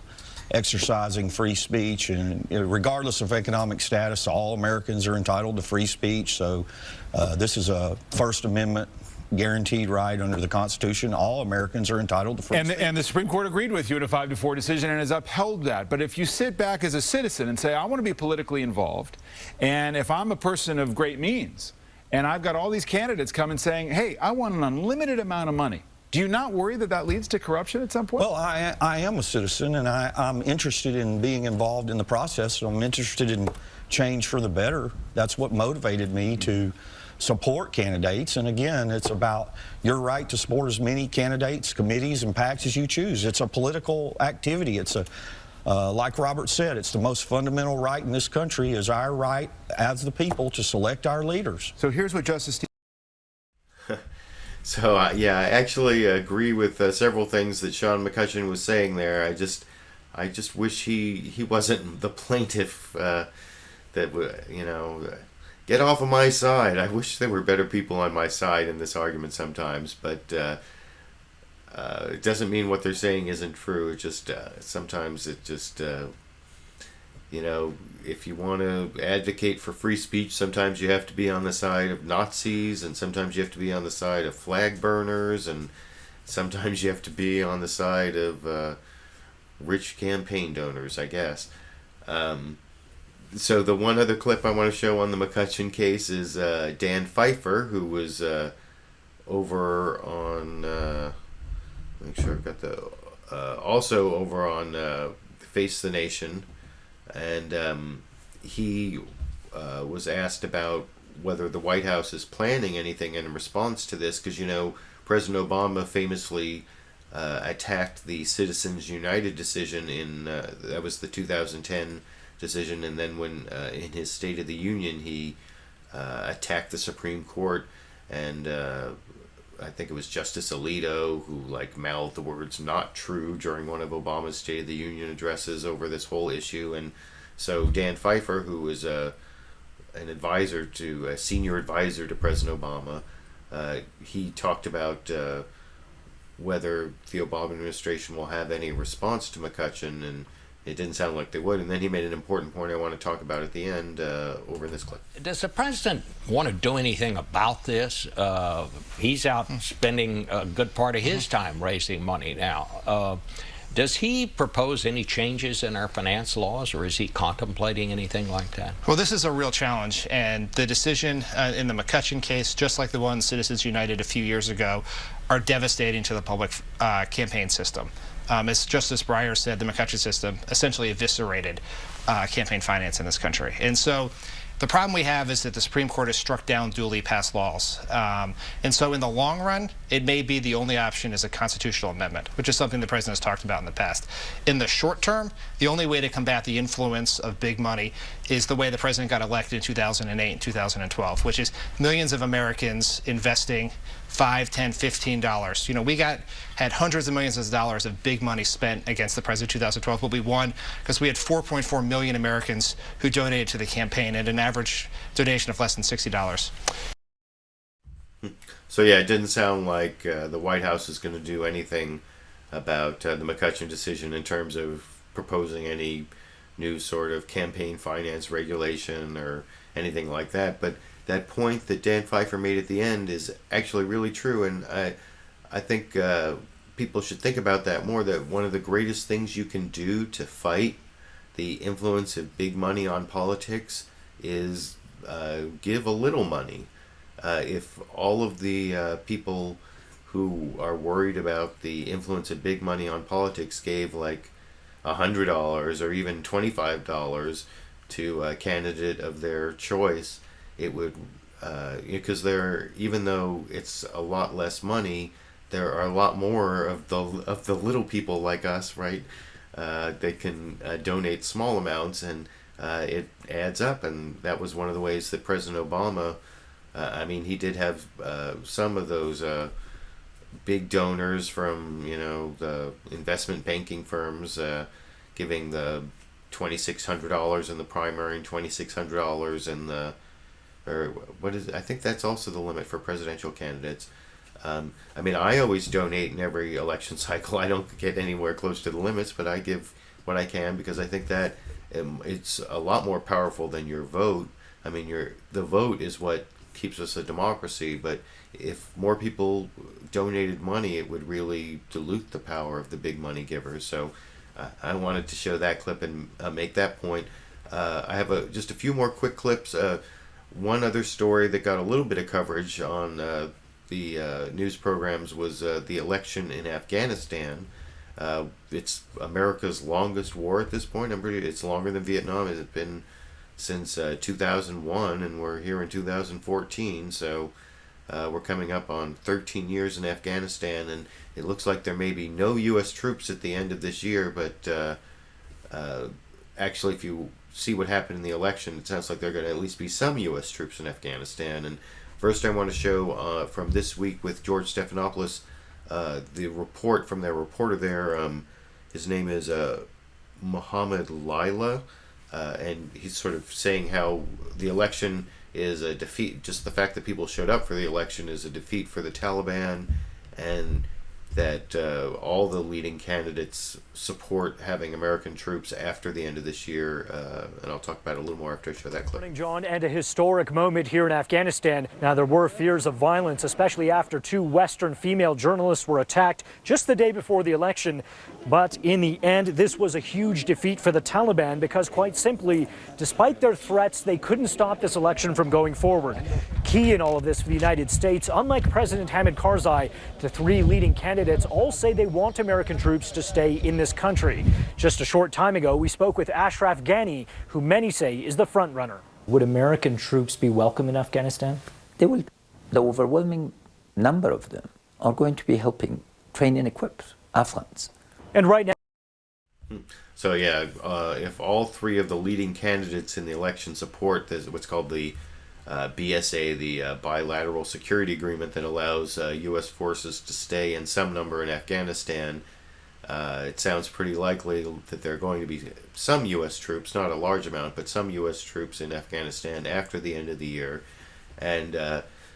exercising free speech, and regardless of economic status, all Americans are entitled to free speech. So this is a First Amendment guaranteed right under the Constitution. All Americans are entitled to free speech. And the Supreme Court agreed with you in a 5-4 decision and has upheld that. But if you sit back as a citizen and say, I want to be politically involved, and if I'm a person of great means, and I've got all these candidates coming saying, hey, I want an unlimited amount of money, do you not worry that that leads to corruption at some point? Well, I am a citizen, and I'm interested in being involved in the process. So I'm interested in change for the better. That's what motivated me to support candidates. And again, it's about your right to support as many candidates, committees, and PACs as you choose. It's a political activity. It's like Robert said, it's the most fundamental right in this country, is our right as the people to select our leaders. So here's what Justice So yeah, I actually agree with several things that Shaun McCutcheon was saying there. I just wish he wasn't the plaintiff. Get off of my side. I wish there were better people on my side in this argument sometimes, but it doesn't mean what they're saying isn't true. It just sometimes it just if you want to advocate for free speech, sometimes you have to be on the side of Nazis, and sometimes you have to be on the side of flag burners, and sometimes you have to be on the side of rich campaign donors, I guess. So the one other clip I want to show on the McCutcheon case is Dan Pfeiffer, who was over on, make sure I've got the, also over on Face the Nation, and he was asked about whether the White House is planning anything in response to this, because President Obama famously attacked the Citizens United decision in that was the 2010 decision. And then when in his State of the Union, he attacked the Supreme Court, and I think it was Justice Alito who mouthed the words "not true" during one of Obama's State of the Union addresses over this whole issue. And so Dan Pfeiffer, who was a senior advisor to President Obama, he talked about whether the Obama administration will have any response to McCutcheon, and it didn't sound like they would. And then he made an important point I want to talk about at the end over in this clip. Does the president want to do anything about this? He's out spending a good part of his time raising money now. Does he propose any changes in our finance laws, or is he contemplating anything like that? Well, this is a real challenge, and the decision in the McCutcheon case, just like the one Citizens United a few years ago, are devastating to the public campaign system. As Justice Breyer said, the McCutcheon system essentially eviscerated campaign finance in this country. And so the problem we have is that the Supreme Court has struck down duly passed laws. And so in the long run, it may be the only option is a constitutional amendment, which is something the president has talked about in the past. In the short term, the only way to combat the influence of big money is the way the president got elected in 2008 and 2012, which is millions of Americans investing $5, $10, $15. You know, we had hundreds of millions of dollars of big money spent against the president in 2012, but we won because we had 4.4 million Americans who donated to the campaign at an average donation of less than $60. So yeah, it didn't sound like the White House is going to do anything about the McCutcheon decision in terms of proposing any new sort of campaign finance regulation or anything like that. But that point that Dan Pfeiffer made at the end is actually really true, and I think people should think about that more, that one of the greatest things you can do to fight the influence of big money on politics is give a little money. If all of the people who are worried about the influence of big money on politics gave like $100 or even $25 to a candidate of their choice, it would, because even though it's a lot less money, there are a lot more of the little people like us, right? They can donate small amounts, and it adds up. And that was one of the ways that President Obama, he did have some of those big donors from, the investment banking firms giving the $2,600 in the primary and $2,600 in the, or what is it? I think that's also the limit for presidential candidates. I always donate in every election cycle. I don't get anywhere close to the limits, but I give what I can because I think that it's a lot more powerful than your vote. The vote is what keeps us a democracy, but if more people donated money, it would really dilute the power of the big money givers. So I wanted to show that clip and make that point. I have just a few more quick clips. One other story that got a little bit of coverage on the news programs was the election in Afghanistan. It's America's longest war at this point. It's longer than Vietnam. It's been since 2001, and we're here in 2014. So we're coming up on 13 years in Afghanistan, and it looks like there may be no U.S. troops at the end of this year. But actually, if you see what happened in the election, it sounds like there are going to at least be some U.S. troops in Afghanistan. And first I want to show from this week with George Stephanopoulos, the report from their reporter there. His name is Muhummad Lila, and he's sort of saying how the election is a defeat. Just the fact that people showed up for the election is a defeat for the Taliban, and that all the leading candidates support having American troops after the end of this year, and I'll talk about it a little more after I show that clip. Morning, John, and a historic moment here in Afghanistan. Now, there were fears of violence, especially after 2 Western female journalists were attacked just the day before the election. But in the end, this was a huge defeat for the Taliban because, quite simply, despite their threats, they couldn't stop this election from going forward. Key in all of this for the United States, unlike President Hamid Karzai, the 3 leading candidates all say they want American troops to stay in this country. Just a short time ago, we spoke with Ashraf Ghani, who many say is the front runner. Would American troops be welcome in Afghanistan? They will. The overwhelming number of them are going to be helping train and equip Afghans. And right now, So yeah, if all three of the leading candidates in the election support what's called the BSA, the bilateral security agreement that allows U.S. forces to stay in some number in Afghanistan, it sounds pretty likely that there are going to be some U.S. troops, not a large amount, but some U.S. troops in Afghanistan after the end of the year. And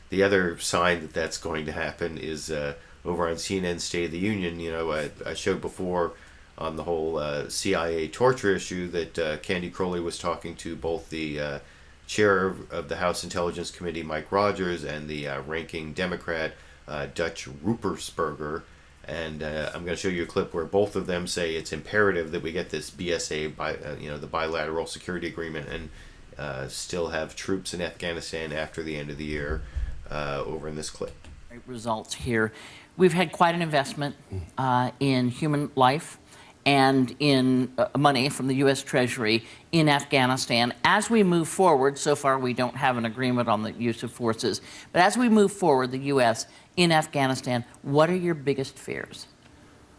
the other sign that that's going to happen is over on CNN State of the Union. You know, I showed before on the whole CIA torture issue that Candy Crowley was talking to both the chair of the House Intelligence Committee, Mike Rogers, and the ranking Democrat, Dutch Ruppersberger. And I'm going to show you a clip where both of them say it's imperative that we get this BSA, the bilateral security agreement, and still have troops in Afghanistan after the end of the year. Over in this clip. Great results here. We've had quite an investment in human life and in money from the U.S. Treasury in Afghanistan. As we move forward, so far we don't have an agreement on the use of forces, but as we move forward, the U.S. in Afghanistan, what are your biggest fears?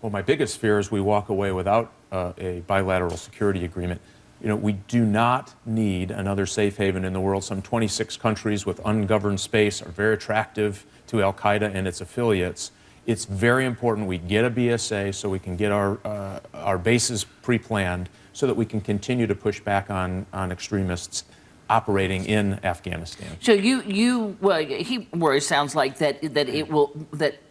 Well, my biggest fear is we walk away without a bilateral security agreement. You know, we do not need another safe haven in the world. Some 26 countries with ungoverned space are very attractive to Al-Qaeda and its affiliates. It's very important we get a BSA so we can get our bases pre-planned so that we can continue to push back on extremists operating in Afghanistan. So he worries, sounds like that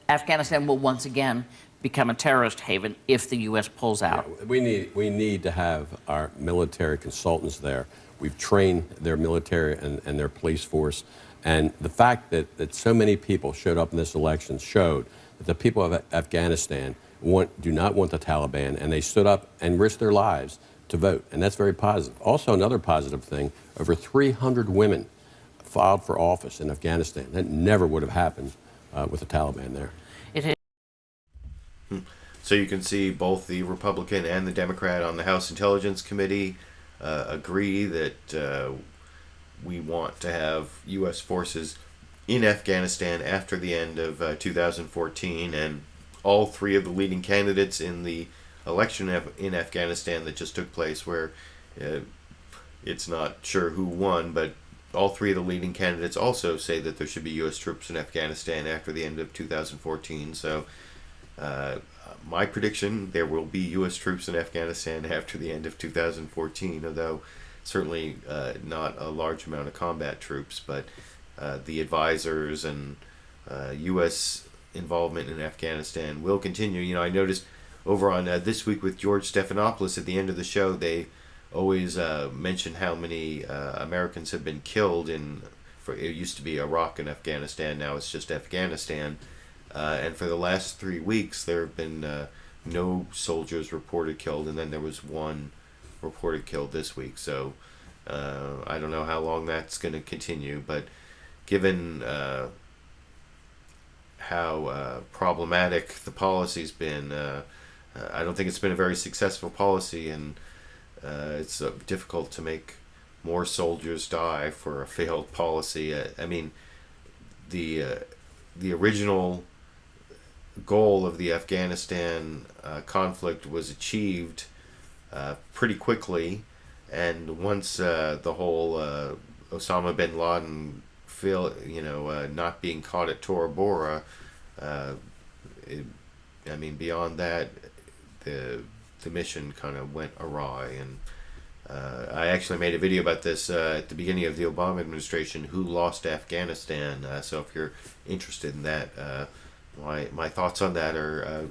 Afghanistan will once again become a terrorist haven if the U.S. pulls out. Yeah, we need to have our military consultants there. We've trained their military and their police force. And the fact that so many people showed up in this election showed that the people of Afghanistan do not want the Taliban, and they stood up and risked their lives to vote. And that's very positive. Also, another positive thing, over 300 women filed for office in Afghanistan. That never would have happened with the Taliban there. So you can see both the Republican and the Democrat on the House Intelligence Committee agree that we want to have U.S. forces in Afghanistan after the end of 2014, and all three of the leading candidates in the election in Afghanistan that just took place, where it's not sure who won, but all three of the leading candidates also say that there should be U.S. troops in Afghanistan after the end of 2014. So my prediction, there will be U.S. troops in Afghanistan after the end of 2014, although certainly not a large amount of combat troops, but the advisors and U.S. involvement in Afghanistan will continue. You know, I noticed over on This Week with George Stephanopoulos at the end of the show, they always mention how many Americans have been killed it used to be Iraq and Afghanistan, now it's just Afghanistan. And for the last 3 weeks, there have been no soldiers reported killed, and then there was one reported killed this week. So I don't know how long that's going to continue, but given how problematic the policy's been, I don't think it's been a very successful policy, and it's difficult to make more soldiers die for a failed policy. I mean, the original goal of the Afghanistan conflict was achieved pretty quickly, and once the whole Osama bin Laden not being caught at Tora Bora, beyond that, the mission kind of went awry. And I actually made a video about this at the beginning of the Obama administration, who lost Afghanistan. So if you're interested in that, my thoughts on that are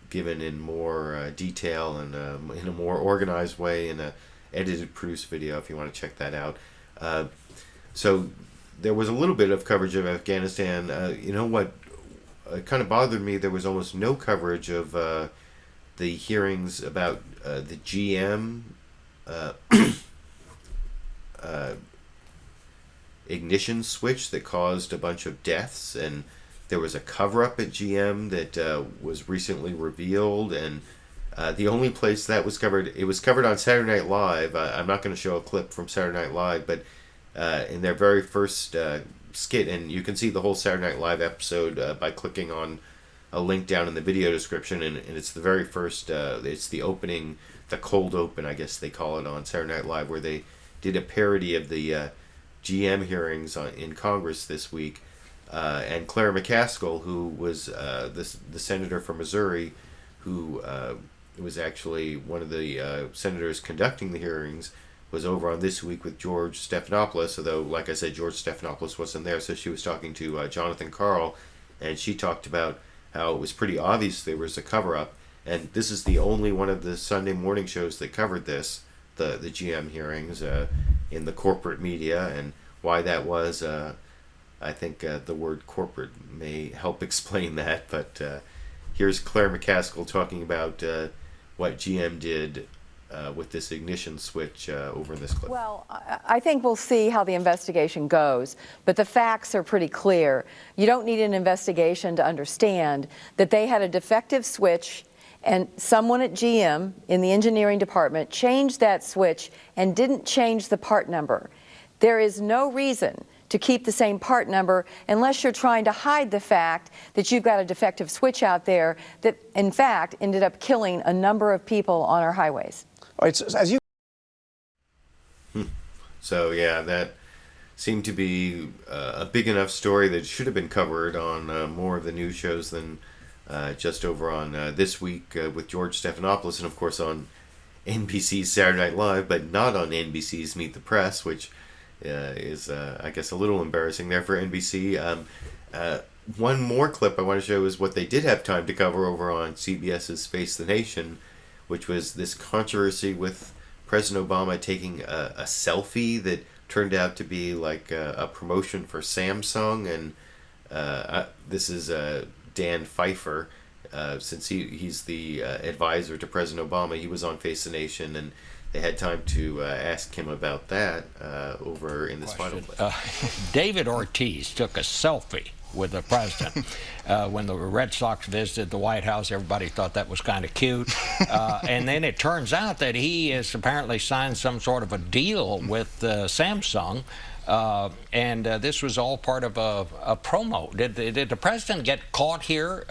given in more detail and in a more organized way in a edited, produced video if you want to check that out. So there was a little bit of coverage of Afghanistan. You know what? It kind of bothered me. There was almost no coverage of the hearings about the GM ignition switch that caused a bunch of deaths, and there was a cover-up at GM that was recently revealed, and the only place that was covered, it was covered on Saturday Night Live. I'm not going to show a clip from Saturday Night Live, but in their very first skit, and you can see the whole Saturday Night Live episode by clicking on a link down in the video description, and it's the very first, it's the opening, the cold open, I guess they call it, on Saturday Night Live, where they did a parody of the GM hearings in Congress this week, and Claire McCaskill, who was the senator from Missouri, who was actually one of the senators conducting the hearings, was over on This Week with George Stephanopoulos, although, like I said, George Stephanopoulos wasn't there, so she was talking to Jonathan Karl, and she talked about how it was pretty obvious there was a cover-up, and this is the only one of the Sunday morning shows that covered this, the GM hearings in the corporate media, and why that was, I think the word corporate may help explain that, but here's Claire McCaskill talking about what GM did with this ignition switch over in this clip. Well, I think we'll see how the investigation goes, but the facts are pretty clear. You don't need an investigation to understand that they had a defective switch, and someone at GM in the engineering department changed that switch and didn't change the part number. There is no reason to keep the same part number unless you're trying to hide the fact that you've got a defective switch out there that, in fact, ended up killing a number of people on our highways. All right, so as you... So, yeah, that seemed to be a big enough story that should have been covered on more of the news shows than just over on This Week with George Stephanopoulos, and, of course, on NBC's Saturday Night Live, but not on NBC's Meet the Press, which is, I guess, a little embarrassing there for NBC. One more clip I want to show is what they did have time to cover over on CBS's Face the Nation, which was this controversy with President Obama taking a selfie that turned out to be like a promotion for Samsung, and this is Dan Pfeiffer, since he's the advisor to President Obama. He was on Face the Nation, and they had time to ask him about that over in this final clip. David Ortiz took a selfie with the president. When the Red Sox visited the White House, everybody thought that was kind of cute. And then it turns out that he has apparently signed some sort of a deal with Samsung. And this was all part of a promo. Did the president get caught here?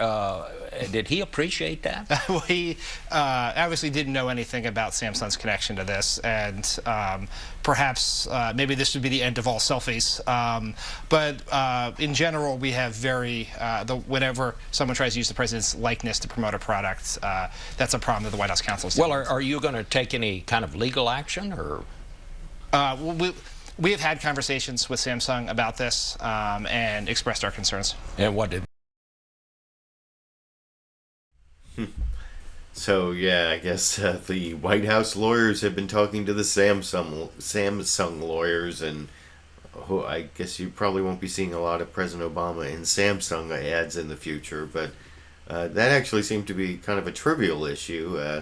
Did he appreciate that? Well, he obviously didn't know anything about Samsung's connection to this, and perhaps maybe this would be the end of all selfies. But in general, we have whenever someone tries to use the president's likeness to promote a product, that's a problem that the White House counsel is. Well, are you going to take any kind of legal action, or? We have had conversations with Samsung about this and expressed our concerns. And what did? So, yeah, I guess the White House lawyers have been talking to the Samsung lawyers, and I guess you probably won't be seeing a lot of President Obama in Samsung ads in the future, but that actually seemed to be kind of a trivial issue,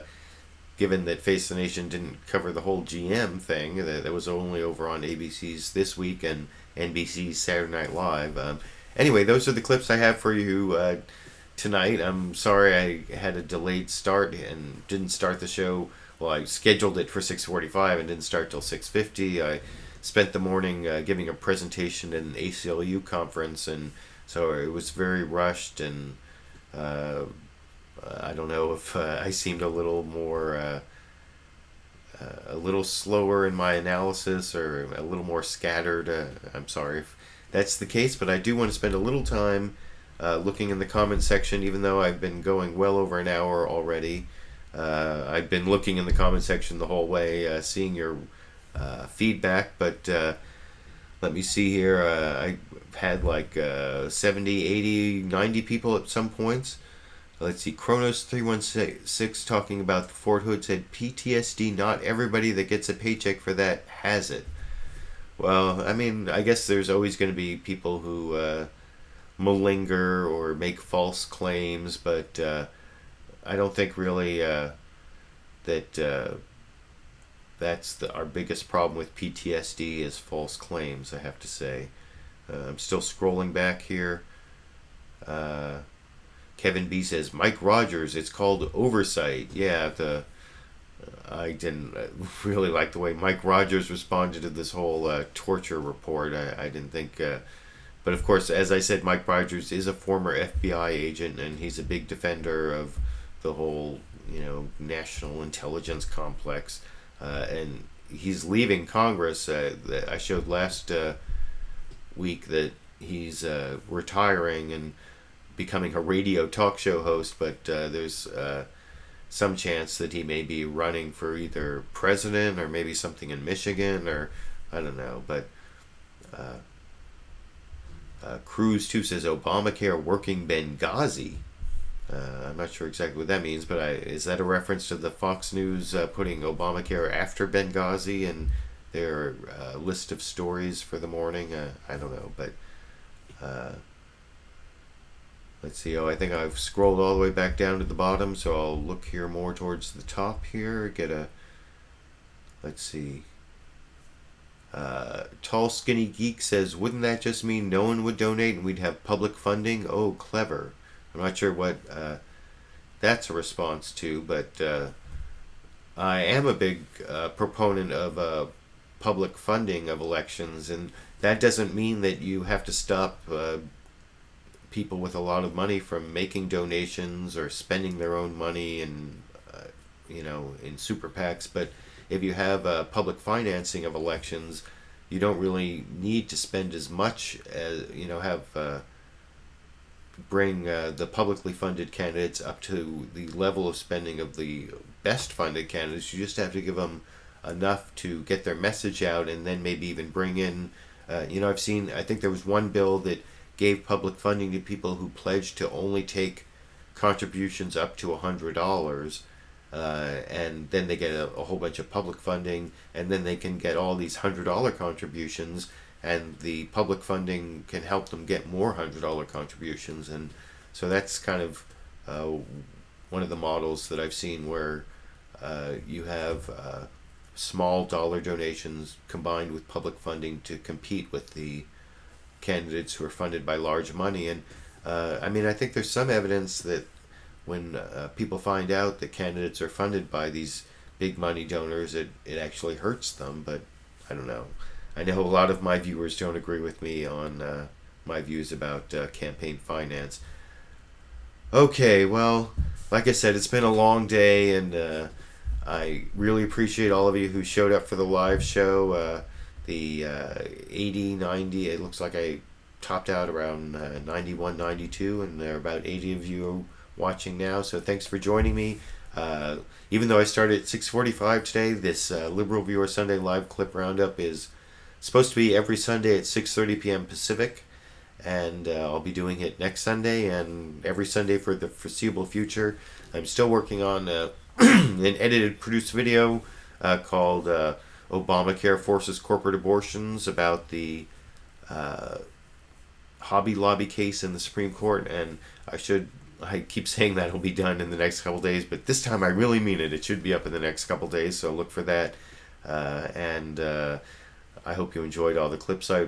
given that Face the Nation didn't cover the whole GM thing. That was only over on ABC's This Week and NBC's Saturday Night Live. Anyway, those are the clips I have for you tonight. I'm sorry I had a delayed start and didn't start the show. Well, I scheduled it for 6:45 and didn't start till 6:50. I spent the morning giving a presentation at an ACLU conference, and so it was very rushed, and I don't know if I seemed a little more, a little slower in my analysis or a little more scattered. I'm sorry if that's the case, but I do want to spend a little time looking in the comment section, even though I've been going well over an hour already. I've been looking in the comment section the whole way, seeing your feedback, but let me see here. I had like 70, 80, 90 people at some points. Let's see, Kronos316 talking about Fort Hood said, PTSD, not everybody that gets a paycheck for that has it. Well, I mean, I guess there's always going to be people who malinger or make false claims, but I don't think really that that's our biggest problem with PTSD is false claims, I have to say. I'm still scrolling back here. Kevin B says, Mike Rogers, it's called oversight. Yeah, I didn't really like the way Mike Rogers responded to this whole torture report. I didn't think But of course, as I said, Mike Rogers is a former FBI agent, and he's a big defender of the whole, national intelligence complex. And he's leaving Congress. I showed last week that he's retiring and becoming a radio talk show host, but there's some chance that he may be running for either president or maybe something in Michigan, or I don't know. But Cruz too says Obamacare working Benghazi. I'm not sure exactly what that means, but is that a reference to the Fox News putting Obamacare after Benghazi in their list of stories for the morning? I don't know, but let's see. I think I've scrolled all the way back down to the bottom, so I'll look here more towards the top here. Let's see. Tall Skinny Geek says, wouldn't that just mean no one would donate and we'd have public funding? Oh, clever. I'm not sure what that's a response to, but I am a big proponent of public funding of elections, and that doesn't mean that you have to stop people with a lot of money from making donations or spending their own money and in super PACs. But if you have public financing of elections, you don't really need to spend as much as bring the publicly funded candidates up to the level of spending of the best funded candidates. You just have to give them enough to get their message out, and then maybe even bring in I think there was one bill that gave public funding to people who pledged to only take contributions up to $100, and then they get a whole bunch of public funding, and then they can get all these $100 contributions, and the public funding can help them get more $100 contributions. And so that's kind of one of the models that I've seen where you have small dollar donations combined with public funding to compete with the candidates who are funded by large money. And I think there's some evidence that when people find out that candidates are funded by these big money donors, it actually hurts them. But I don't know. I know a lot of my viewers don't agree with me on my views about campaign finance. Okay, well, like I said, it's been a long day, and I really appreciate all of you who showed up for the live show. The 80, 90, it looks like I topped out around 91, 92, and there are about 80 of you watching now, so thanks for joining me. Even though I started at 6:45 today, this Liberal Viewer Sunday live clip roundup is supposed to be every Sunday at 6:30 p.m. Pacific, and I'll be doing it next Sunday and every Sunday for the foreseeable future. I'm still working on an edited, produced video called Obamacare Forces Corporate Abortions, about the Hobby Lobby case in the Supreme Court, and I keep saying that it'll be done in the next couple days, but this time I really mean it. It should be up in the next couple days, so look for that. And I hope you enjoyed all the clips I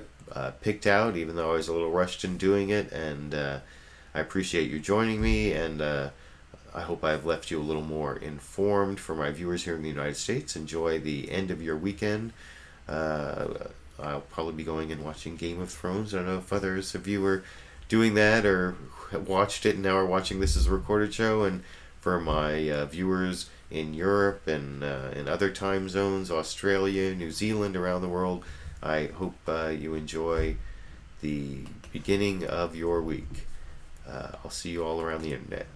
picked out, even though I was a little rushed in doing it, and I appreciate you joining me, and I hope I've left you a little more informed. For my viewers here in the United States, enjoy the end of your weekend. I'll probably be going and watching Game of Thrones. I don't know if others of you are doing that or watched it and now are watching this as a recorded show. And for my viewers in Europe and in other time zones, Australia, New Zealand, around the world, I hope you enjoy the beginning of your week. I'll see you all around the internet.